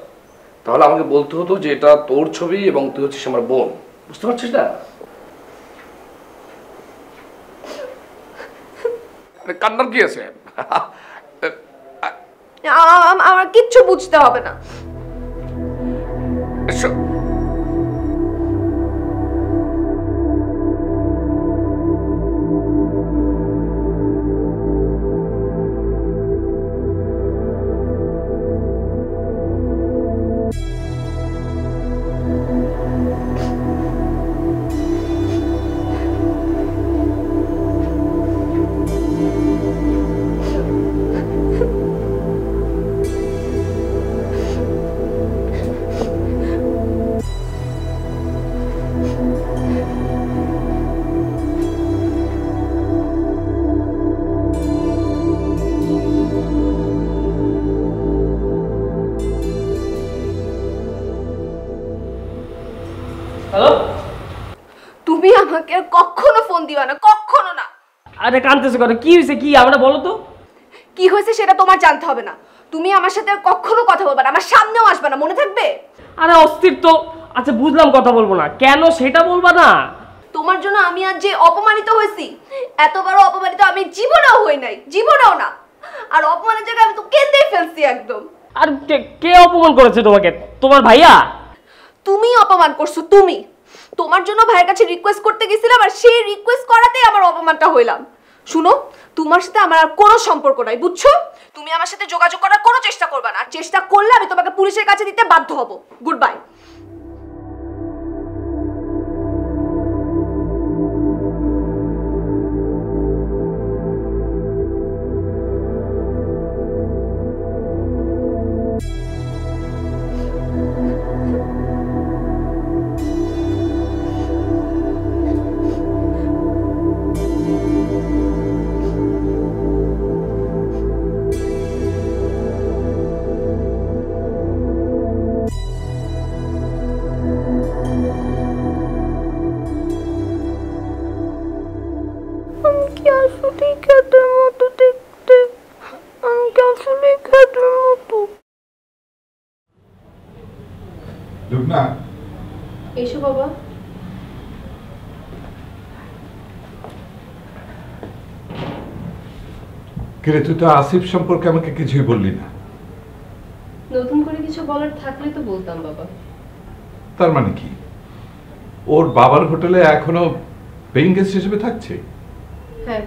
S12: তাহলে আমাকে বলতে হতো যে এটা তোর ছবি এবং তুই হচ্ছিস আমার বোন। বুঝতে পারছিস না? কান্নার কি আছে?
S5: আমার কিচ্ছু বুঝতে হবে না। তুমি আমাকে আর কখনো ফোন দিবা না, কখনো না।
S4: আরে কাঁদতেছে কেন? কি হয়েছে? কি আমরা বলো তো।
S5: কি হয়েছে সেটা তোমার জানতে হবে না। তুমি আমার সাথে আর কখনো কথা বলবে না, আমার সামনেও আসবে না, মনে থাকবে?
S4: আরে অস্থির তো। আচ্ছা বুঝলাম, কথা বলবো না কেন সেটা বলবা না?
S5: তোমার জন্য আমি আজ যে অপমানিত হয়েছি, এত বড় অপমানিত আমি জীবনেও হই নাই, জীবনেও না। আর অপমানের জায়গায় আমি তো কেঁদেই ফেলছি একদম।
S4: আর কে অপমান করেছে তোমাকে? তোমার ভাইয়া?
S5: তুমি অপমান করছো, তুমি। তোমার জন্য ভাইয়ের কাছে রিকোয়েস্ট করতে গেছিলাম, আর সেই রিকোয়েস্ট করাতেই আমার অপমানটা হইলাম। শুনো, তোমার সাথে আমার আর কোনো সম্পর্ক নাই, বুঝছো? তুমি আমার সাথে যোগাযোগ করার কোনো চেষ্টা করবে না, আর চেষ্টা করলে আমি তোমাকে পুলিশের কাছে দিতে বাধ্য হব। Good bye.
S16: এসো বাবা।
S21: কিরে, তুই তো আসিফ সম্পর্কে আমাকে কিছুই বললি না।
S16: নতুন করে কিছু বলার থাকলে তো বলতাম বাবা।
S21: তার মানে কি ওর বাবার হোটেলে এখনো পেইং গেস্ট হিসেবে থাকছে?
S16: হ্যাঁ,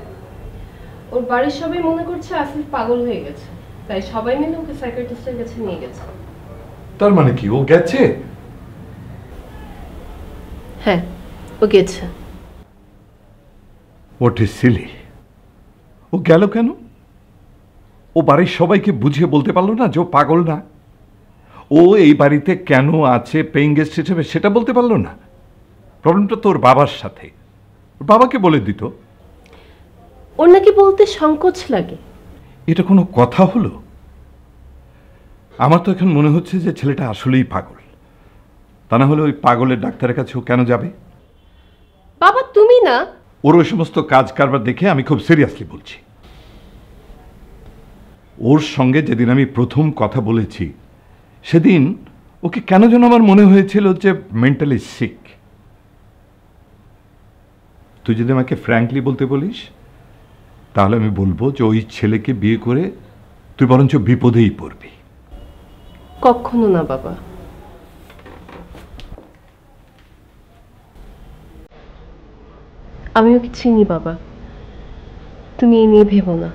S16: ওর বাড়ির সবাই মনে করছে আসিফ পাগল হয়ে গেছে, তাই সবাই মিলে ওকে সাইকিয়াট্রিস্টের কাছে নিয়ে গেছে।
S21: তার মানে কি ও গেছে?
S16: হ্যাঁ, ও গেছে।
S21: What is Seely? ও গেল কেন? ও বাড়ির সবাইকে বুঝিয়ে বলতে পারলো না যে ও পাগল না? ও এই বাড়িতে কেন আছে পেইং গেস্ট হিসেবে সেটা বলতে পারলো না? প্রবলেমটা তোর বাবার সাথে। ওর বাবাকে বলে দিত।
S16: ওর নাকি বলতে সংকোচ লাগে।
S21: এটা কোনো কথা হলো? আমার তো এখন মনে হচ্ছে যে ছেলেটা আসলেই পাগল। তা না হলে ওই পাগলের ডাক্তারের কাছে ও কেন যাবে?
S16: বাবা তুমি না।
S21: ওর ওই সমস্ত কাজ কারবার দেখে আমি খুব সিরিয়াসলি বলছি। ওর সঙ্গে যেদিন আমি প্রথম কথা বলেছি সেদিন ওকে কেন যেন আমার মনে হয়েছিল যে মেন্টালি সিক। তুই যদি আমাকে ফ্র্যাঙ্কলি বলতে বলিস তাহলে আমি বলবো যে ওই ছেলেকে বিয়ে করে তুই বরঞ্চ বিপদেই পড়বি।
S16: কখনো না বাবা। আমি ওকে চিনি বাবা, তুমি এ নিয়ে ভেবো না।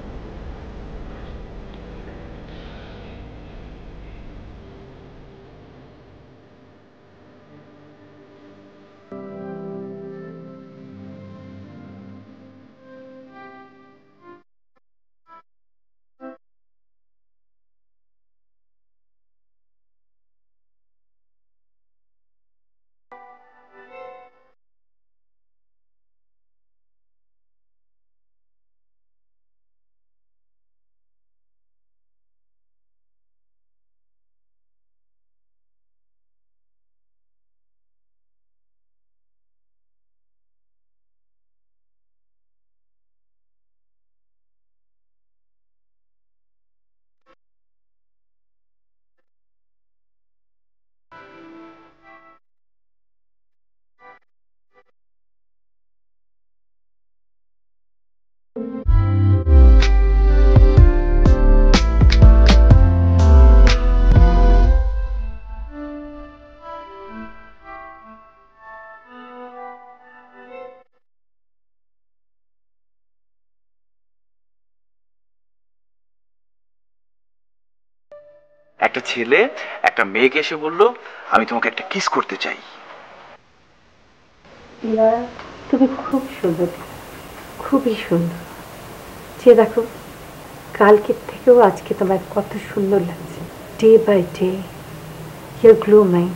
S11: একটা ছেলে একটা মেয়েকে এসে বলল আমি তোমাকে একটা কিস করতে চাই।
S9: তুমি খুব সুন্দর, খুবই সুন্দর। যে দেখো কালকের থেকেও আজকে তোমার কত সুন্দর লাগছে। Day by day your glowing.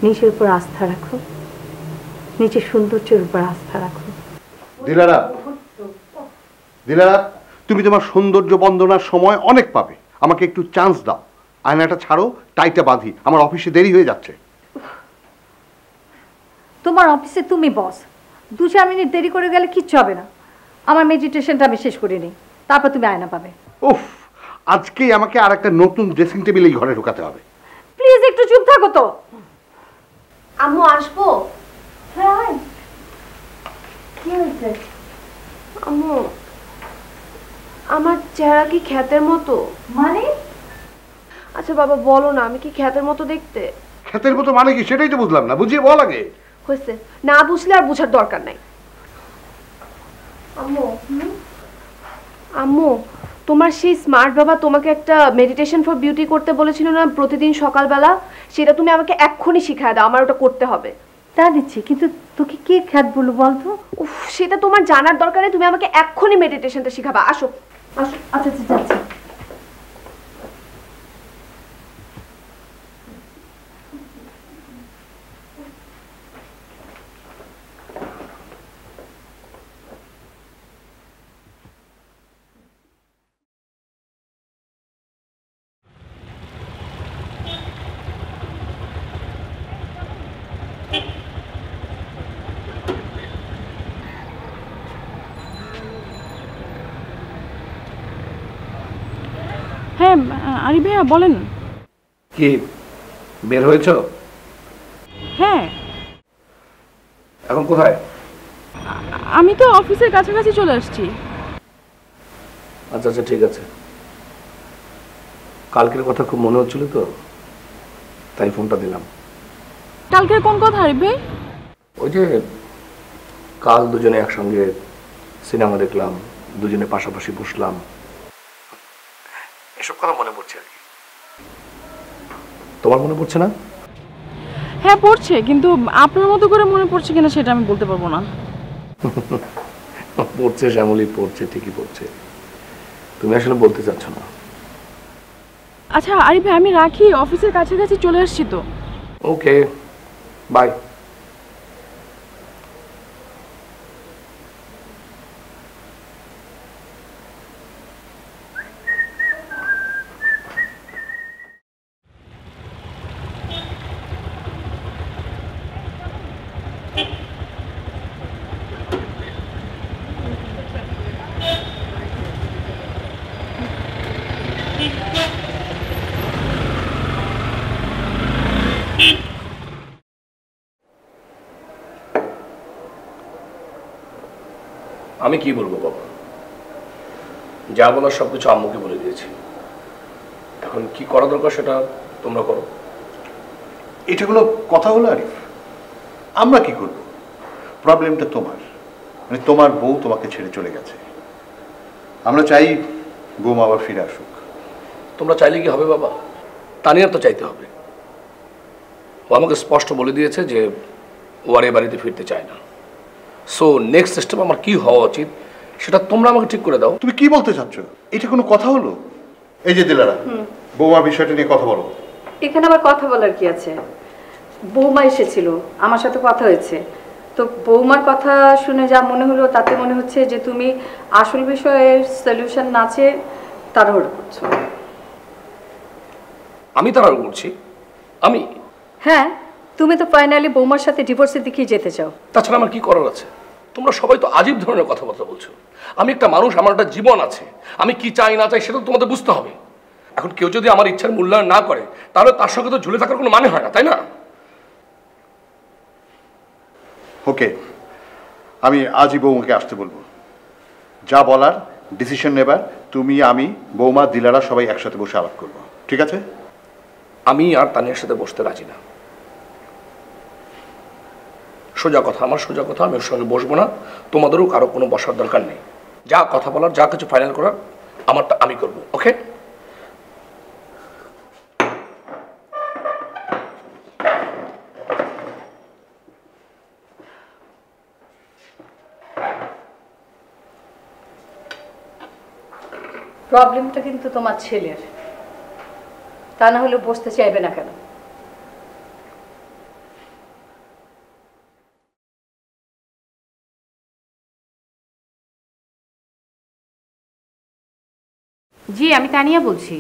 S9: নিজের উপর আস্থা রাখো, নিজের সৌন্দর্যের উপর আস্থা রাখো।
S13: দিলারা, দিলারা, তুমি তোমার সৌন্দর্য বন্দনার সময় অনেক পাবে। আমাকে একটু চান্স দাও। আয়নাটা ছাড়ো, টাইটা বাঁধি, আমার অফিসে দেরি হয়ে যাচ্ছে।
S20: তোমার অফিসে তুমি বস, 2-4 মিনিট দেরি করে গেলে কিচ্ছু হবে না। আমার মেডিটেশনটা আমি শেষ করে নিই, তারপর তুমি আয়না পাবে।
S13: উফ, আজকেই আমাকে আর একটা নতুন ড্রেসিং টেবিল এই ঘরে ঢোকাতে হবে।
S20: প্লিজ একটু চুপ থাকো তো।
S5: আম্মু আসবো?
S20: হ্যাঁ। কি হয়েছে?
S5: আম্মু, আমার চেহারা কি খ্যাতের মতো?
S20: মানে?
S5: আচ্ছা বাবা বলো না, আমি কি খ্যাতের মতো দেখতে?
S13: ক্ষেতের মতো মানে কি সেটাই তো বুঝলাম না, বুঝিয়ে বল আগে।
S5: হয়েছে, না বুঝলে আর বুঝার দরকার নাই। আম্মু, আম্মু, তোমার সেই স্মার্ট বাবা তোমাকে একটা মেডিটেশন ফর বিউটি করতে বলেছিল না প্রতিদিন সকালবেলা? সেটা তুমি আমাকে এক্ষুনি শিখায় দাও, আমার ওটা করতে হবে।
S9: তা দিচ্ছি, কিন্তু তোকে কে খ্যাত বলবো বলতো?
S5: উফ, সেটা তোমার জানার দরকার নেই, তুমি আমাকে এক্ষুনি মেডিটেশনটা শিখাবা। আসো আসো।
S9: আচ্ছা আচ্ছা যাচ্ছি।
S7: হ্যাঁ আরিফ ভাইয়া বলেন।
S12: কি বের হয়েছ?
S7: হ্যাঁ।
S12: এখন কোথায়?
S7: আমি তো অফিসের কাছাকাছি চলে আসছি।
S12: আচ্ছা আচ্ছা ঠিক আছে। কালকের কথা খুব মনে হচ্ছিল তো, তাই ফোনটা দিলাম।
S7: কালকের কোন কথা আরিফ ভাই?
S12: ওই যে কাল দুজনে একসঙ্গে সিনেমা দেখলাম, দুজনে পাশাপাশি বসলাম, এসব কথা মনে পড়ছে আর কি। তোমার মনে পড়ছে না?
S7: হ্যাঁ পড়ছে, কিন্তু আপনার মতো করে মনে পড়ছে কিনা সেটা আমি বলতে পারবো না।
S12: পড়ছে শ্যামলী, পড়ছে, ঠিকই পড়ছে। তুমি আসলে বলতে চাচ্ছ না।
S7: আচ্ছা আরিফ ভাই আমি রাখি, অফিসের কাছাকাছি চলে আসছি তো।
S12: Okay bye. আমি কি বলবো বাবা, যা বলার সবকিছু আম্মুকে বলে দিয়েছি। এখন কি করা দরকার সেটা তোমরা করো।
S13: এটা কোনো কথা হলো আরিফ? আমরা কি করব? প্রবলেমটা তোমার, মানে তোমার বউ তোমাকে ছেড়ে চলে গেছে। আমরা চাই বউ আবার ফিরে আসুক।
S12: তোমরা চাইলে কি হবে বাবা? তানিয়ার তো চাইতে হবে। ও আমাকে স্পষ্ট বলে দিয়েছে যে ও আর এ বাড়িতে ফিরতে চায় না। সো নেক্সট স্টেপ আমার কি হওয়া উচিত সেটা তোমরা আমাকে ঠিক করে দাও।
S13: তুমি কি বলতে চাচ্ছ? এটা কোনো কথা হলো? এই যে দিলারা, বৌমার বিষয়টা নিয়ে কথা বলো।
S20: এখানে আবার কথা বলার কি আছে? বৌমা এসেছিল, আমার সাথে কথা হয়েছে, তো বৌমার কথা শুনে যা মনে হলো তাতে মনে হচ্ছে যে তুমি আসল বিষয়ের সলিউশন না চেয়ে তাড়াহুড়ো করছো।
S12: আমি তাড়াহুড়ো করছি? আমি?
S20: হ্যাঁ, তুমি তো ফাইনালি বৌমার সাথে ডিভোর্সের দিকেই যেতে চাও।
S12: তাছাড়া আমার কি করার আছে? তোমরা সবাই তো আজীব ধরনের কথাবার্তা বলছো। আমি একটা মানুষ, আমার একটা জীবন আছে, আমি কি চাই না চাই সেটা তোমাদের বুঝতে হবে। এখন কেউ যদি আমার ইচ্ছার মূল্যায়ন না করে তাহলে তার সঙ্গে তো ঝুলে থাকার কোনো মানে হয় না, তাই না?
S13: ওকে, আমি আজই বৌমাকে আসতে বলবো। যা বলার, ডিসিশন নেবার তুমি, আমি, বৌমা, দিলারা সবাই একসাথে বসে আলাপ করবো, ঠিক আছে?
S12: আমি আর তানিয়ার সাথে বসতে রাজি না। সোজা কথা, আমার সোজা কথা, আমি ওর সঙ্গে বসবো না। তোমাদেরও কারো কোনো বসার দরকার নেই। যা কথা বলার, যা কিছু ফাইনাল করার আমারটা আমি করবো, ওকে?
S9: প্রবলেমটা কিন্তু তোমার ছেলের, তা না হলে বসতে চাইবে না কেন?
S17: জি, আমি তানিয়া বলছি।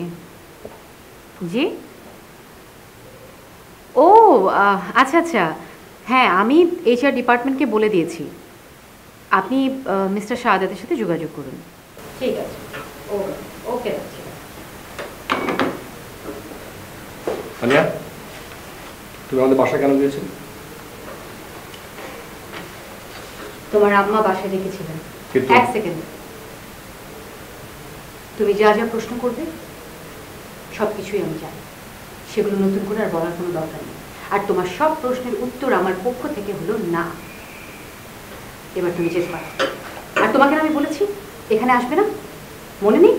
S17: জি, ও আচ্ছা আচ্ছা, হ্যাঁ আমি HR ডিপার্টমেন্টকে বলে দিয়েছি, আপনি মিস্টার শাহাদাতের সাথে যোগাযোগ করুন। ঠিক আছে, ওকে।
S12: তানিয়া, তুমি আমাদের বাসায় কেন গিয়েছিলে?
S17: তোমার আম্মা বাসায় ডেকেছিলেন। এক সেকেন্ড, তুমি যা যা প্রশ্ন করবে সব কিছুই আমি জানি, সেগুলো নতুন করে আর বলার কোনো দরকার নেই। আর তোমার সব প্রশ্নের উত্তর আমার পক্ষ থেকে হলো না। এবার তুমি যেতে পারো। আর তোমাকে আমি বলেছি এখানে আসবে না, মনে নেই?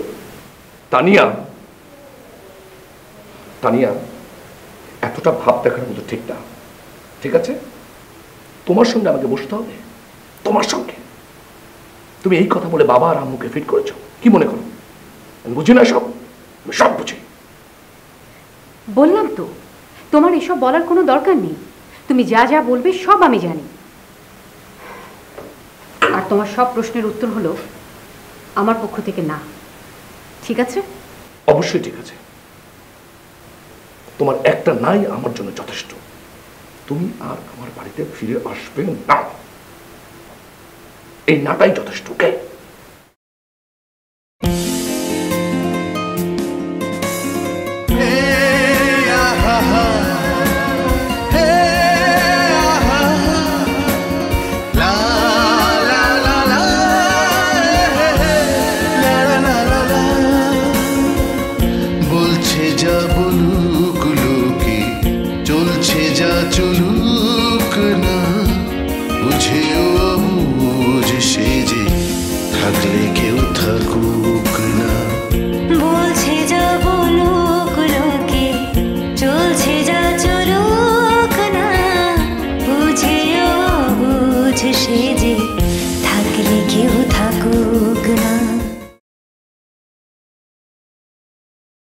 S12: তানিয়া, তানিয়া, এতটা ভাব দেখার মতো ঠিক না, ঠিক আছে? তোমার সঙ্গে আমাকে বসতে হবে, তোমার সঙ্গে। তুমি এই কথা বলে বাবা আর আম্মুকে ফিট করেছো, কি মনে করো আমি বুঝি না? সব বুঝি।
S17: বললাম তো তোমার এসব বলার কোনো দরকার নেই, তুমি যা যা বলবে সব আমি জানি। আর তোমার সব প্রশ্নের উত্তর হলো আমার পক্ষ থেকে না, ঠিক আছে?
S12: অবশ্যই ঠিক আছে, তোমার একটা নাই আমার জন্য যথেষ্ট। তুমি আর আমার বাড়িতে ফিরে আসবে না, এই নাটাই যথেষ্ট। ওকে?